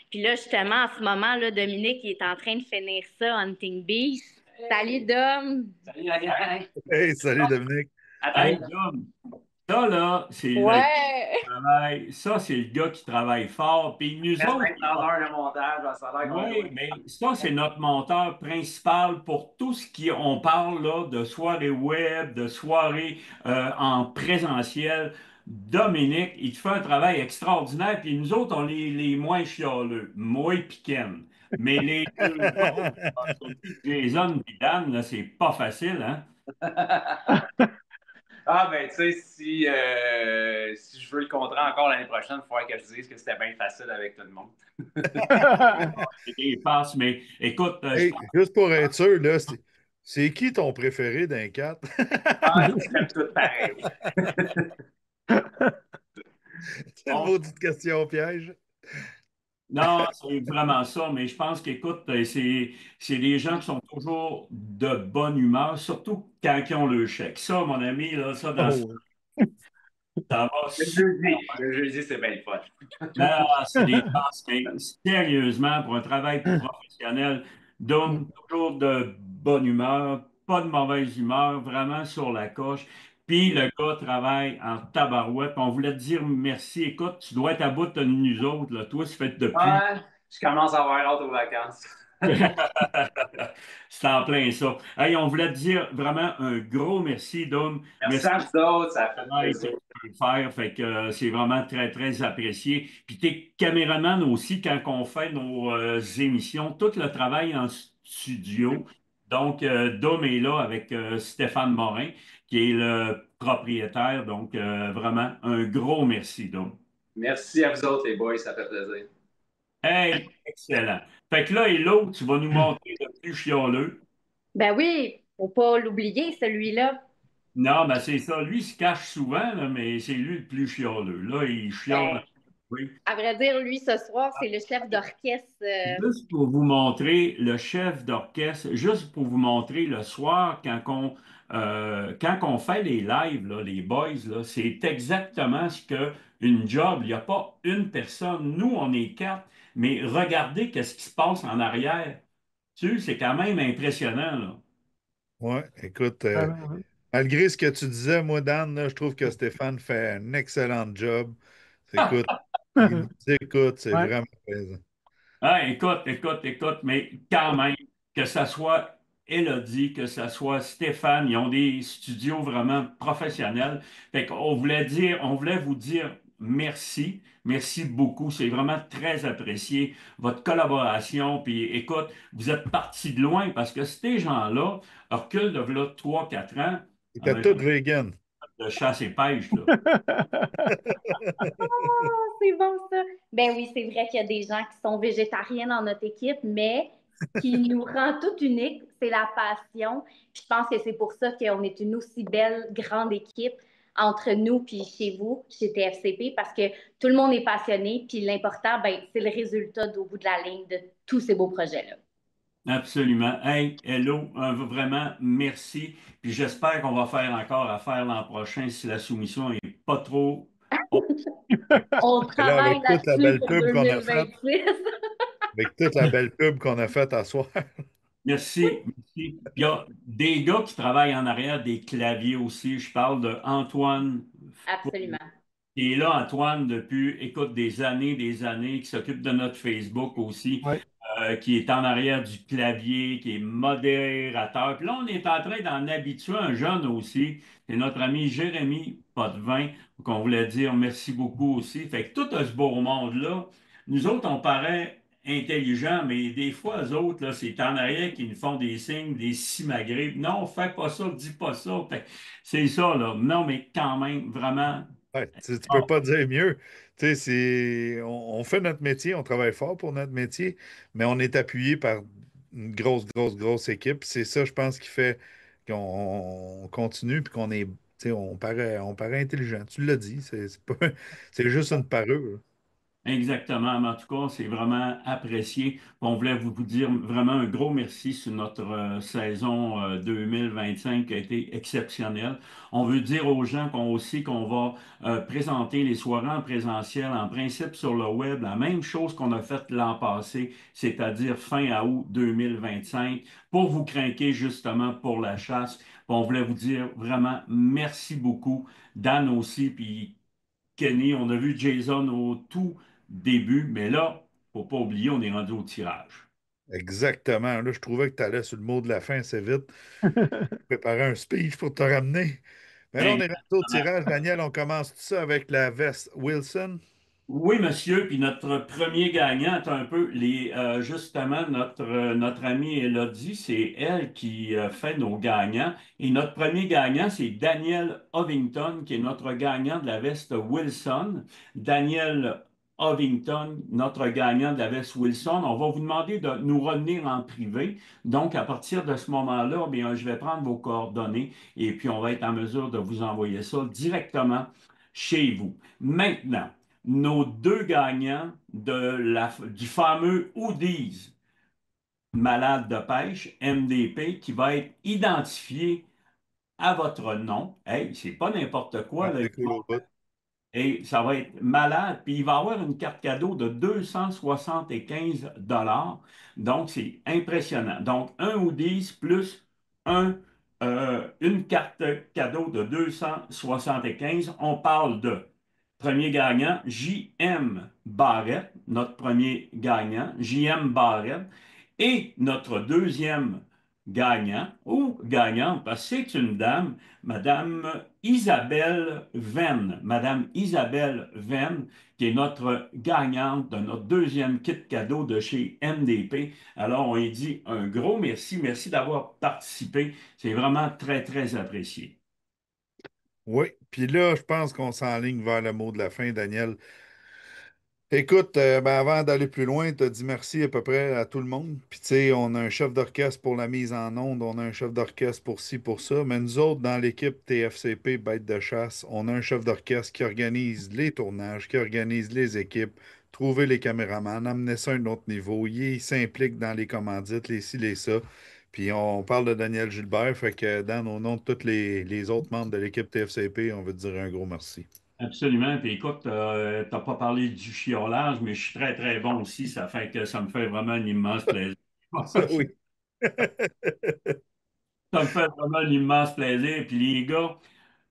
[SPEAKER 17] Puis là, justement, en ce moment, là, Dominique, il est en train de finir ça, Hunting Beast. Salut, Dom!
[SPEAKER 18] Salut, la gang!
[SPEAKER 8] Hey, salut Dominique.
[SPEAKER 7] Hey,
[SPEAKER 18] Attends.
[SPEAKER 7] Dom, ça, là, c'est le gars
[SPEAKER 17] Ouais!
[SPEAKER 7] qui travaille. Ça, c'est le gars qui travaille fort. Puis nous
[SPEAKER 18] Reste
[SPEAKER 7] autres,
[SPEAKER 18] maintenant l'heure de montage, ça a l'air qu'on
[SPEAKER 7] oui, mais ça, c'est notre monteur principal pour tout ce qui, on parle là, de soirée web, de soirée en présentiel. Dominique, il fait un travail extraordinaire, puis nous autres, on est les moins chialeux, moi et Ken. Mais les deux autres, Jason et Dan, là, c'est pas facile, hein?
[SPEAKER 18] Ah, ben, tu sais, si je veux le contrat encore l'année prochaine, il faudrait que je dise que c'était bien facile avec tout le monde.
[SPEAKER 7] C'est des passes, mais écoute,
[SPEAKER 8] Hey, juste pour être sûr, là, c'est qui ton préféré d'un 4?
[SPEAKER 18] Ah, je l'aime tout pareil.
[SPEAKER 8] C'est une maudite question piège.
[SPEAKER 7] non, c'est vraiment ça, mais je pense qu'écoute, c'est des gens qui sont toujours de bonne humeur, surtout quand ils ont le chèque. Ça, mon ami, là, ça, dans
[SPEAKER 8] Oh,
[SPEAKER 7] ça va
[SPEAKER 18] Le jeudi, c'est bien le fun.
[SPEAKER 7] non, c'est des passes, mais sérieusement, pour un travail professionnel, donne toujours de bonne humeur, pas de mauvaise humeur, vraiment sur la coche. Puis le gars travaille en tabarouette. On voulait te dire merci. Écoute, tu dois être à bout de nous autres, là. Toi, ça fait depuis.
[SPEAKER 18] Ouais, je commence à avoir hâte aux vacances.
[SPEAKER 7] C'est en plein ça. Hey, on voulait te dire vraiment un gros merci, Dom.
[SPEAKER 18] Merci à vous autres, ça fait
[SPEAKER 7] travail que
[SPEAKER 18] plaisir.
[SPEAKER 7] tu peux faire. Fait que c'est vraiment très, très apprécié. Puis t'es caméraman aussi quand on fait nos émissions, tout le travail en studio. Donc, Dom est là avec Stéphane Morin, qui est le propriétaire. Donc, vraiment, un gros merci, Dom.
[SPEAKER 18] Merci à vous autres, les boys, ça fait plaisir.
[SPEAKER 7] Hey, excellent. Fait que là et l'autre, tu vas nous montrer le plus chialeux.
[SPEAKER 17] Ben oui, faut pas l'oublier, celui-là.
[SPEAKER 7] Non, ben c'est ça. Lui, il se cache souvent, là, mais c'est lui le plus chialeux. Là, il
[SPEAKER 17] Ben,
[SPEAKER 7] chiale. Oui.
[SPEAKER 17] à vrai dire, lui, ce soir, c'est le chef d'orchestre.
[SPEAKER 7] Juste pour vous montrer le chef d'orchestre, juste pour vous montrer le soir, quand on fait les lives, là, les boys, là, c'est exactement ce que une job. Il n'y a pas une personne. Nous, on est quatre, mais regardez qu'est-ce qui se passe en arrière. Tu sais, c'est quand même impressionnant, là.
[SPEAKER 8] ouais, écoute, malgré ce que tu disais, moi, Dan, là, je trouve que Stéphane fait un excellent job. Écoute, il nous écoute, c'est
[SPEAKER 3] Ouais.
[SPEAKER 8] vraiment plaisant.
[SPEAKER 7] Ah, écoute, mais quand même, que ça soit Élodie, que ça soit Stéphane, ils ont des studios vraiment professionnels. Fait qu'on voulait dire, on voulait vous dire merci, merci beaucoup. C'est vraiment très apprécié, votre collaboration. Puis écoute, vous êtes partis de loin parce que ces gens-là reculent de là 3-4 ans.
[SPEAKER 8] C'était tout vegan.
[SPEAKER 7] De chasse et pêche, là.
[SPEAKER 17] Oh, c'est bon ça. Ben oui, c'est vrai qu'il y a des gens qui sont végétariens dans notre équipe, mais ce qui nous rend tout unique, c'est la passion. Puis je pense que c'est pour ça qu'on est une aussi belle, grande équipe entre nous puis chez vous, chez TFCP, parce que tout le monde est passionné. Puis l'important, ben, c'est le résultat au bout de la ligne de tous ces beaux projets-là.
[SPEAKER 7] Absolument. Hey, hello, vraiment merci. Puis j'espère qu'on va faire encore affaire l'an prochain si la soumission n'est pas trop.
[SPEAKER 17] On
[SPEAKER 8] Et là,
[SPEAKER 17] travaille
[SPEAKER 8] avec toute la
[SPEAKER 17] là-dessus
[SPEAKER 8] belle
[SPEAKER 17] pour
[SPEAKER 8] pub qu'on a faite,
[SPEAKER 17] 2026.
[SPEAKER 8] avec toute la belle pub qu'on a faite à soir.
[SPEAKER 7] Merci, merci. Puis il y a des gars qui travaillent en arrière des claviers aussi. Je parle de Antoine,
[SPEAKER 17] Absolument.
[SPEAKER 7] qui est là, Antoine, depuis, écoute, des années, qui s'occupe de notre Facebook aussi,
[SPEAKER 3] Ouais.
[SPEAKER 7] qui est en arrière du clavier, qui est modérateur. Puis là, on est en train d'en habituer un jeune aussi. C'est notre ami Jérémy Potvin, qu'on voulait dire merci beaucoup aussi. Fait que tout ce beau monde-là, nous autres, on paraît intelligents, mais des fois, eux autres, là, c'est en arrière qui nous font des signes, des simagrées. Non, fais pas ça, dis pas ça. Fait que c'est ça, là. Non, mais quand même, vraiment.
[SPEAKER 8] Ouais, tu peux pas dire mieux. Tu sais, on fait notre métier, on travaille fort pour notre métier, mais on est appuyé par une grosse équipe. C'est ça, je pense, qui fait qu'on continue puis qu'on est, tu sais, on paraît intelligent. Tu l'as dit, c'est pas, c'est juste une parure.
[SPEAKER 7] Exactement. Mais en tout cas, c'est vraiment apprécié. On voulait vous dire vraiment un gros merci sur notre saison 2025 qui a été exceptionnelle. On veut dire aux gens qu'on va présenter les soirées en présentiel, en principe sur le web, la même chose qu'on a fait l'an passé, c'est-à-dire fin août 2025, pour vous craquer justement pour la chasse. Puis on voulait vous dire vraiment merci beaucoup. Dan aussi, puis Kenny, on a vu Jason au tout début, mais là, faut pas oublier, on est rendu au tirage.
[SPEAKER 8] Exactement. Là, je trouvais que tu allais sur le mot de la fin assez vite. Préparer un speech pour te ramener. Mais là, on est rendu au
[SPEAKER 7] Exactement.
[SPEAKER 8] tirage. Daniel, on commence tout ça avec la veste Wilson.
[SPEAKER 7] Oui, monsieur, puis notre premier gagnant est un peu justement notre amie Elodie, c'est elle qui fait nos gagnants. Et notre premier gagnant, c'est Daniel Ovington, qui est notre gagnant de la veste Wilson. Daniel Ovington, notre gagnant de la veste Wilson, on va vous demander de nous revenir en privé. Donc, à partir de ce moment-là, bien, je vais prendre vos coordonnées et puis on va être en mesure de vous envoyer ça directement chez vous. Maintenant, nos deux gagnants du fameux Hoodies malade de pêche, MDP, qui va être identifié à votre nom. Hey, c'est pas n'importe quoi,
[SPEAKER 8] Ah,
[SPEAKER 7] là.
[SPEAKER 8] c'est cool au bout.
[SPEAKER 7] Et ça va être malade. Puis il va avoir une carte cadeau de 275 $. Donc, c'est impressionnant. Donc, un Hoodies plus un, une carte cadeau de 275. On parle de premier gagnant, J.M. Barrett, notre premier gagnant, J.M. Barrett. Et notre deuxième gagnant, ou gagnante, parce que c'est une dame, Madame Isabelle Venn. Madame Isabelle Venn, qui est notre gagnante de notre deuxième kit cadeau de chez MDP. Alors, on lui dit un gros merci. Merci d'avoir participé. C'est vraiment très, très apprécié.
[SPEAKER 8] Oui, puis là, je pense qu'on s'enligne vers le mot de la fin, Daniel. Écoute, ben avant d'aller plus loin, tu as dit merci à peu près à tout le monde. Puis tu sais, on a un chef d'orchestre pour la mise en onde, on a un chef d'orchestre pour ci, pour ça. Mais nous autres, dans l'équipe TFCP Bête de chasse, on a un chef d'orchestre qui organise les tournages, qui organise les équipes, trouver les caméramans, amener ça à un autre niveau. Il s'implique dans les commandites, les ci, les ça. Puis on parle de Daniel Gilbert, fait que dans au nom de tous les autres membres de l'équipe TFCP, on veut te dire un gros merci.
[SPEAKER 7] Absolument. Puis écoute, t'as pas parlé du chiolage, mais je suis très, très bon aussi. Ça fait que ça me fait vraiment un immense plaisir.
[SPEAKER 8] Ça, oui.
[SPEAKER 7] Ça me fait vraiment un immense plaisir. Puis les gars,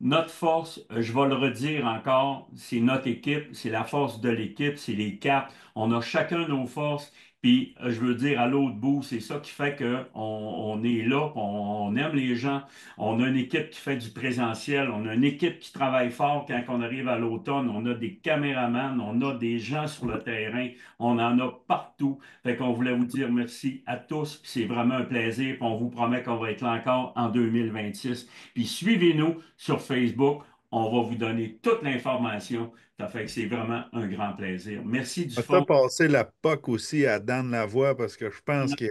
[SPEAKER 7] notre force, je vais le redire encore, c'est notre équipe, c'est la force de l'équipe, c'est les cartes. On a chacun nos forces. Puis je veux dire, à l'autre bout, c'est ça qui fait qu'on est là, puis on aime les gens. On a une équipe qui fait du présentiel, on a une équipe qui travaille fort quand on arrive à l'automne. On a des caméramans, on a des gens sur le terrain, on en a partout. Fait qu'on voulait vous dire merci à tous, puis c'est vraiment un plaisir, puis on vous promet qu'on va être là encore en 2026. Puis suivez-nous sur Facebook. On va vous donner toute l'information. Ça fait que c'est vraiment un grand plaisir. Merci du
[SPEAKER 8] On va
[SPEAKER 7] fond.
[SPEAKER 8] passer la POC aussi à Dan Lavoie parce que je pense qu'il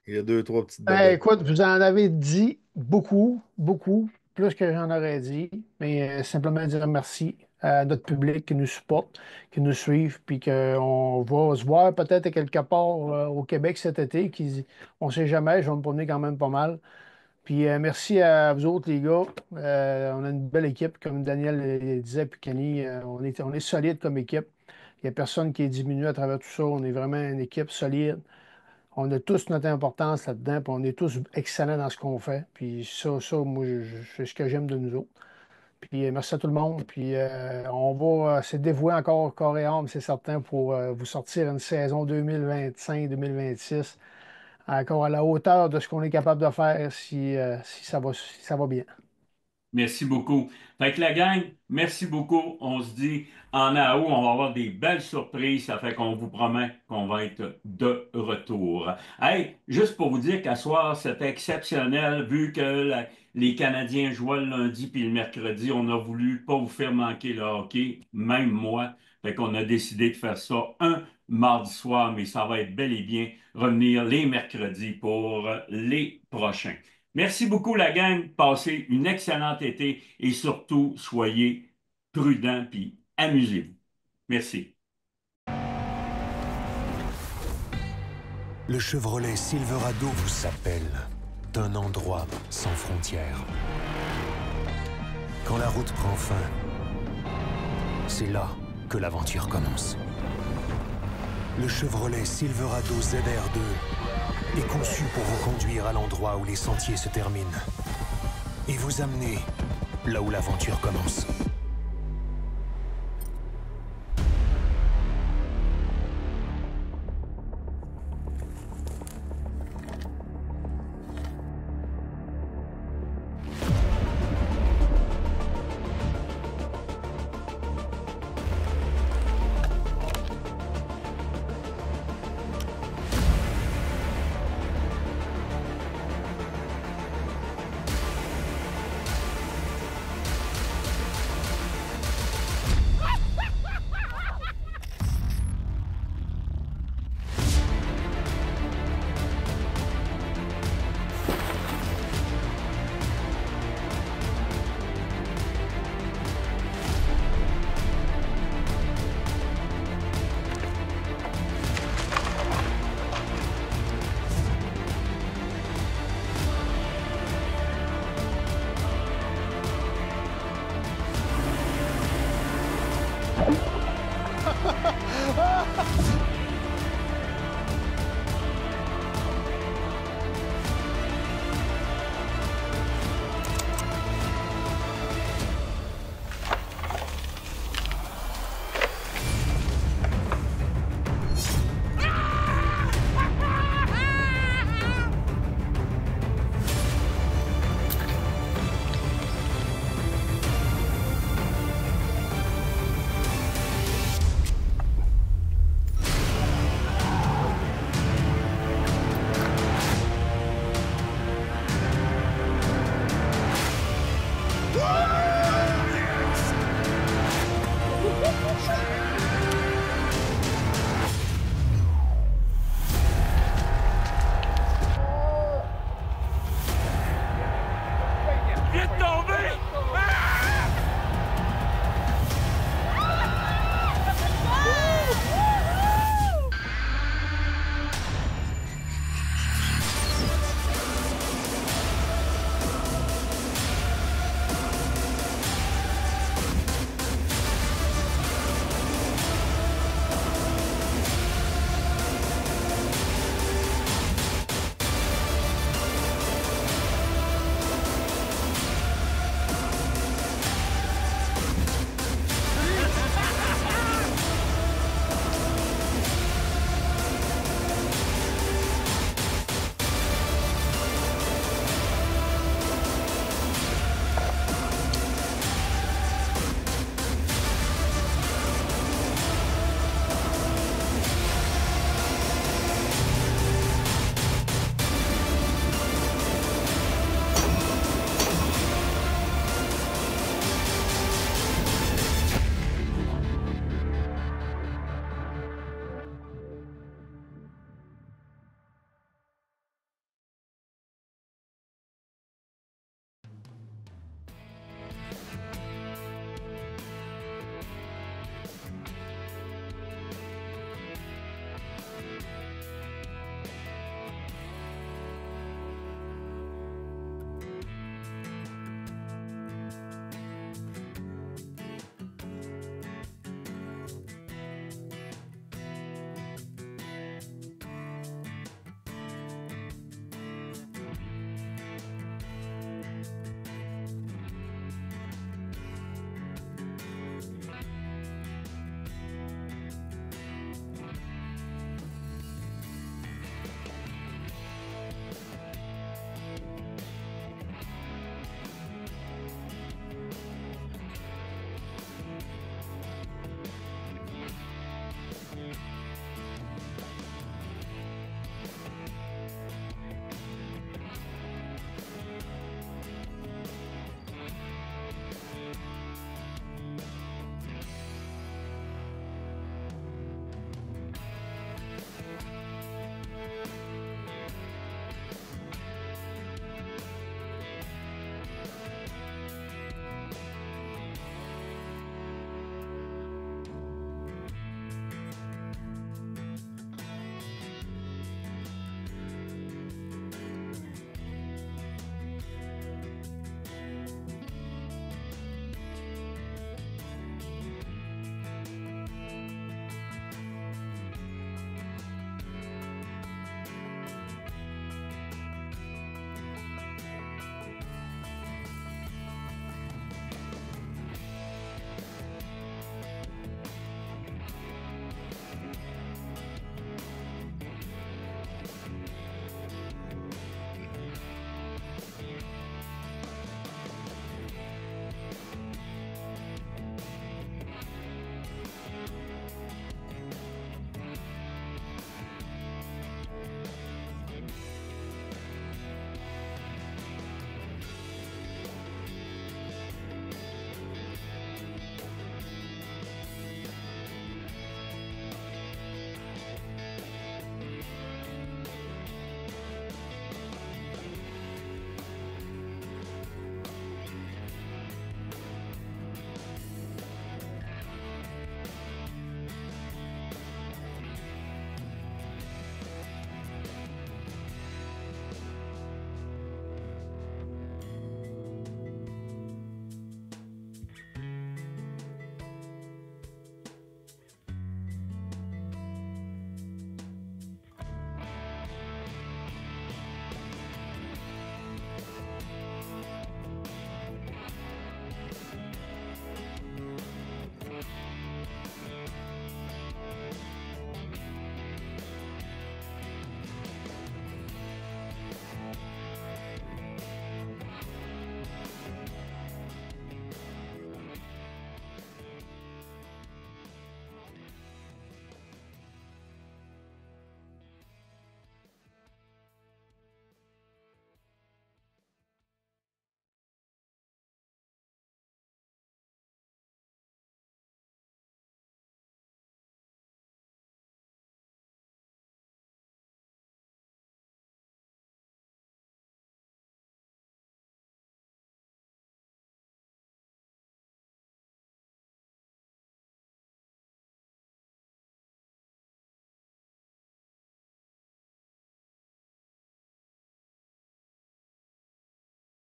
[SPEAKER 8] y a deux, trois petites
[SPEAKER 3] Ben,
[SPEAKER 8] bébés.
[SPEAKER 3] écoute, vous en avez dit beaucoup, beaucoup, plus que j'en aurais dit. Mais simplement dire merci à notre public qui nous supporte, qui nous suivent, puis qu'on va se voir peut-être à quelque part au Québec cet été. On ne sait jamais, je vais me promener quand même pas mal. Puis merci à vous autres, les gars. On a une belle équipe, comme Daniel le disait, puis Kenny. On est solide comme équipe. Il n'y a personne qui est diminué à travers tout ça. On est vraiment une équipe solide. On a tous notre importance là-dedans, puis on est tous excellents dans ce qu'on fait. Puis moi, c'est ce que j'aime de nous autres. Puis merci à tout le monde. Puis on va se dévouer encore corps et âme, c'est certain, pour vous sortir une saison 2025-2026 encore à la hauteur de ce qu'on est capable de faire si ça va bien.
[SPEAKER 7] Merci beaucoup. Fait que la gang, merci beaucoup. On se dit en août, on va avoir des belles surprises. Ça fait qu'on vous promet qu'on va être de retour. Hey, juste pour vous dire qu'à soir, c'était exceptionnel vu que les Canadiens jouaient le lundi puis le mercredi. On a voulu pas vous faire manquer le hockey, même moi. Fait qu'on a décidé de faire ça un mardi soir, mais ça va être bel et bien revenir les mercredis pour les prochains. Merci beaucoup, la gang. Passez une excellente été et surtout, soyez prudents puis amusez-vous. Merci.
[SPEAKER 1] Le Chevrolet Silverado vous appelle d'un endroit sans frontières. Quand la route prend fin, c'est là que l'aventure commence. Le Chevrolet Silverado ZR2 est conçu pour vous conduire à l'endroit où les sentiers se terminent et vous amener là où l'aventure commence.